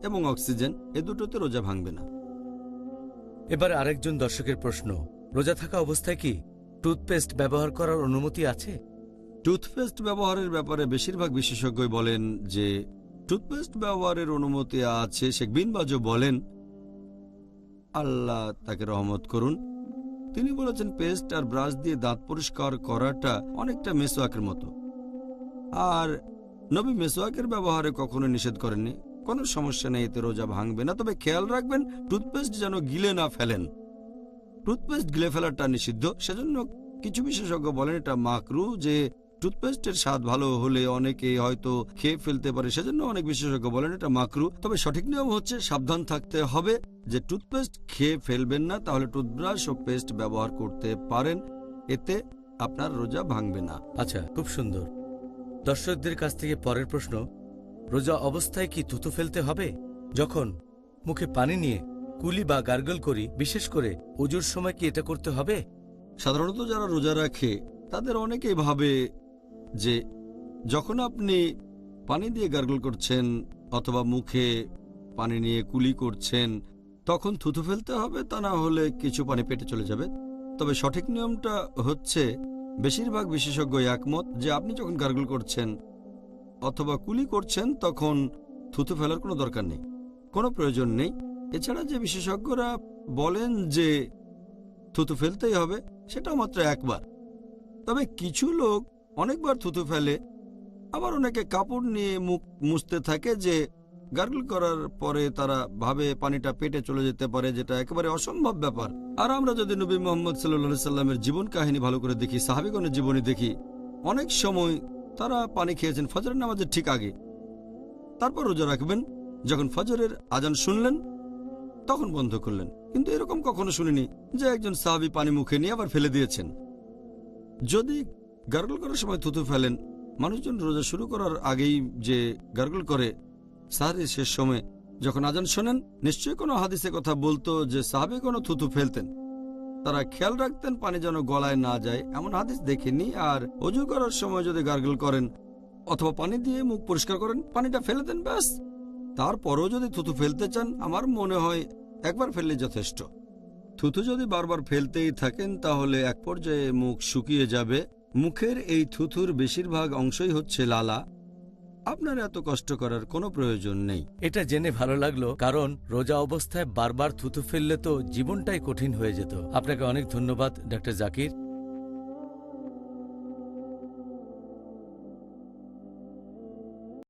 এবং অক্সিজেন, এ দুটোতে রোজা ভাঙবে না।
এবার আরেকজন দর্শকের প্রশ্ন, রোজা থাকা অবস্থায় কি টুথপেস্ট ব্যবহার করার অনুমতি আছে?
টুথপেস্ট ব্যবহারের ব্যাপারে বেশিরভাগ বিশেষজ্ঞই বলেন যে টুথপেস্ট ব্যবহারের অনুমতি আছে। শেখ বিন বাজও বলেন, আল্লাহ তাকে রহমত করুন, তিনি বলেছেন পেস্ট আর ব্রাশ দিয়ে দাঁত পরিষ্কার করাটা অনেকটা মেসোয়াকের মতো। আর নবী মেসোয়াকের ব্যবহারে কখনো নিষেধ করেননি। কোনো সমস্যা নেই, এতে রোজা ভাঙবে না। তবে খেয়াল রাখবেন টুথপেস্ট যেন গিলে না ফেলেন। টুথপেস্ট গিলে ফেলাটা নিষিদ্ধ, সেজন্য কিছু বিশেষজ্ঞ বলেন এটা মাকরু, যে টুথপেস্টের স্বাদ ভালো হলে অনেকে হয়তো খেয়ে ফেলতে পারে, সেজন্য অনেক বিশেষজ্ঞ বলেন এটা মাকরু। তবে সঠিক নিয়ম হচ্ছে সাবধান থাকতে হবে যে টুথপেস্ট খেয়ে ফেলবেন না, তাহলে টুথব্রাশ ও পেস্ট ব্যবহার করতে পারেন, এতে আপনার রোজা ভাঙবে না।
আচ্ছা, খুব সুন্দর। দর্শকদের কাছ থেকে পরের প্রশ্ন, রোজা অবস্থায় কি থুতু ফেলতে হবে? যখন মুখে পানি নিয়ে কুলি বা গার্গল করি, বিশেষ করে ওজুর সময় কি এটা করতে হবে?
সাধারণত যারা রোজা রাখে তাদের অনেকেই ভাবে যে যখন আপনি পানি দিয়ে গার্গল করছেন অথবা মুখে পানি নিয়ে কুলি করছেন তখন থুতু ফেলতে হবে, তা না হলে কিছু পানি পেটে চলে যাবে। তবে সঠিক নিয়মটা হচ্ছে, বেশিরভাগ বিশেষজ্ঞ একমত যে আপনি যখন গার্গল করছেন অথবা কুলি করছেন তখন থুতু ফেলার কোনো দরকার নেই, কোনো প্রয়োজন নেই। এছাড়া যে বিশেষজ্ঞরা বলেন যে থুতু ফেলতেই হবে, সেটাও মাত্র একবার। তবে কিছু লোক অনেকবার থুতু ফেলে, আবার অনেকে কাপড় নিয়ে মুখ মুছতে থাকে, যে গার্গল করার পরে তারা ভাবে পানিটা পেটে চলে যেতে পারে, যেটা একেবারে অসম্ভব ব্যাপার। আর আমরা যদি নবী মুহাম্মদ সাল্লাল্লাহু সাল্লামের জীবন কাহিনী ভালো করে দেখি, সাহাবীগণের জীবনী দেখি, অনেক সময় তারা পানি খেয়েছেন ফজরের নামাজের ঠিক আগে, তারপর রোজা রাখবেন, যখন ফজরের আজান শুনলেন তখন বন্ধ করলেন। কিন্তু এরকম কখনো শুনিনি যে একজন সাহাবী পানি মুখে নিয়ে আবার ফেলে দিয়েছেন। যদি গার্গল করার সময় থুতু ফেলেন, মানুষজন রোজা শুরু করার আগেই যে গার্গল করে সাহারির শেষ সময় যখন আজান শোনেন, নিশ্চয়ই কোনো হাদিসে কথা বলতো যে সাহাবী কোনো থুতু ফেলতেন, তারা খেয়াল রাখতেন পানি যেন গলায় না যায়, এমন হাদিস দেখেনি। আর অজু করার সময় যদি গার্গল করেন অথবা পানি দিয়ে মুখ পরিষ্কার করেন, পানিটা ফেলে দেন ব্যাস। তারপরও যদি থুতু ফেলতে চান, আমার মনে হয় একবার ফেললে যথেষ্ট। থুতু যদি বারবার ফেলতেই থাকেন তাহলে এক পর্যায়ে মুখ শুকিয়ে যাবে। মুখের এই থুতুর বেশিরভাগ অংশই হচ্ছে লালা, আপনার এত কষ্ট করার কোনো প্রয়োজন নেই।
এটা জেনে ভালো লাগলো, কারণ রোজা অবস্থায় বারবার থুতু ফেললে তো জীবনটাই কঠিন হয়ে যেত। আপনাকে অনেক ধন্যবাদ ডক্টর জাকির।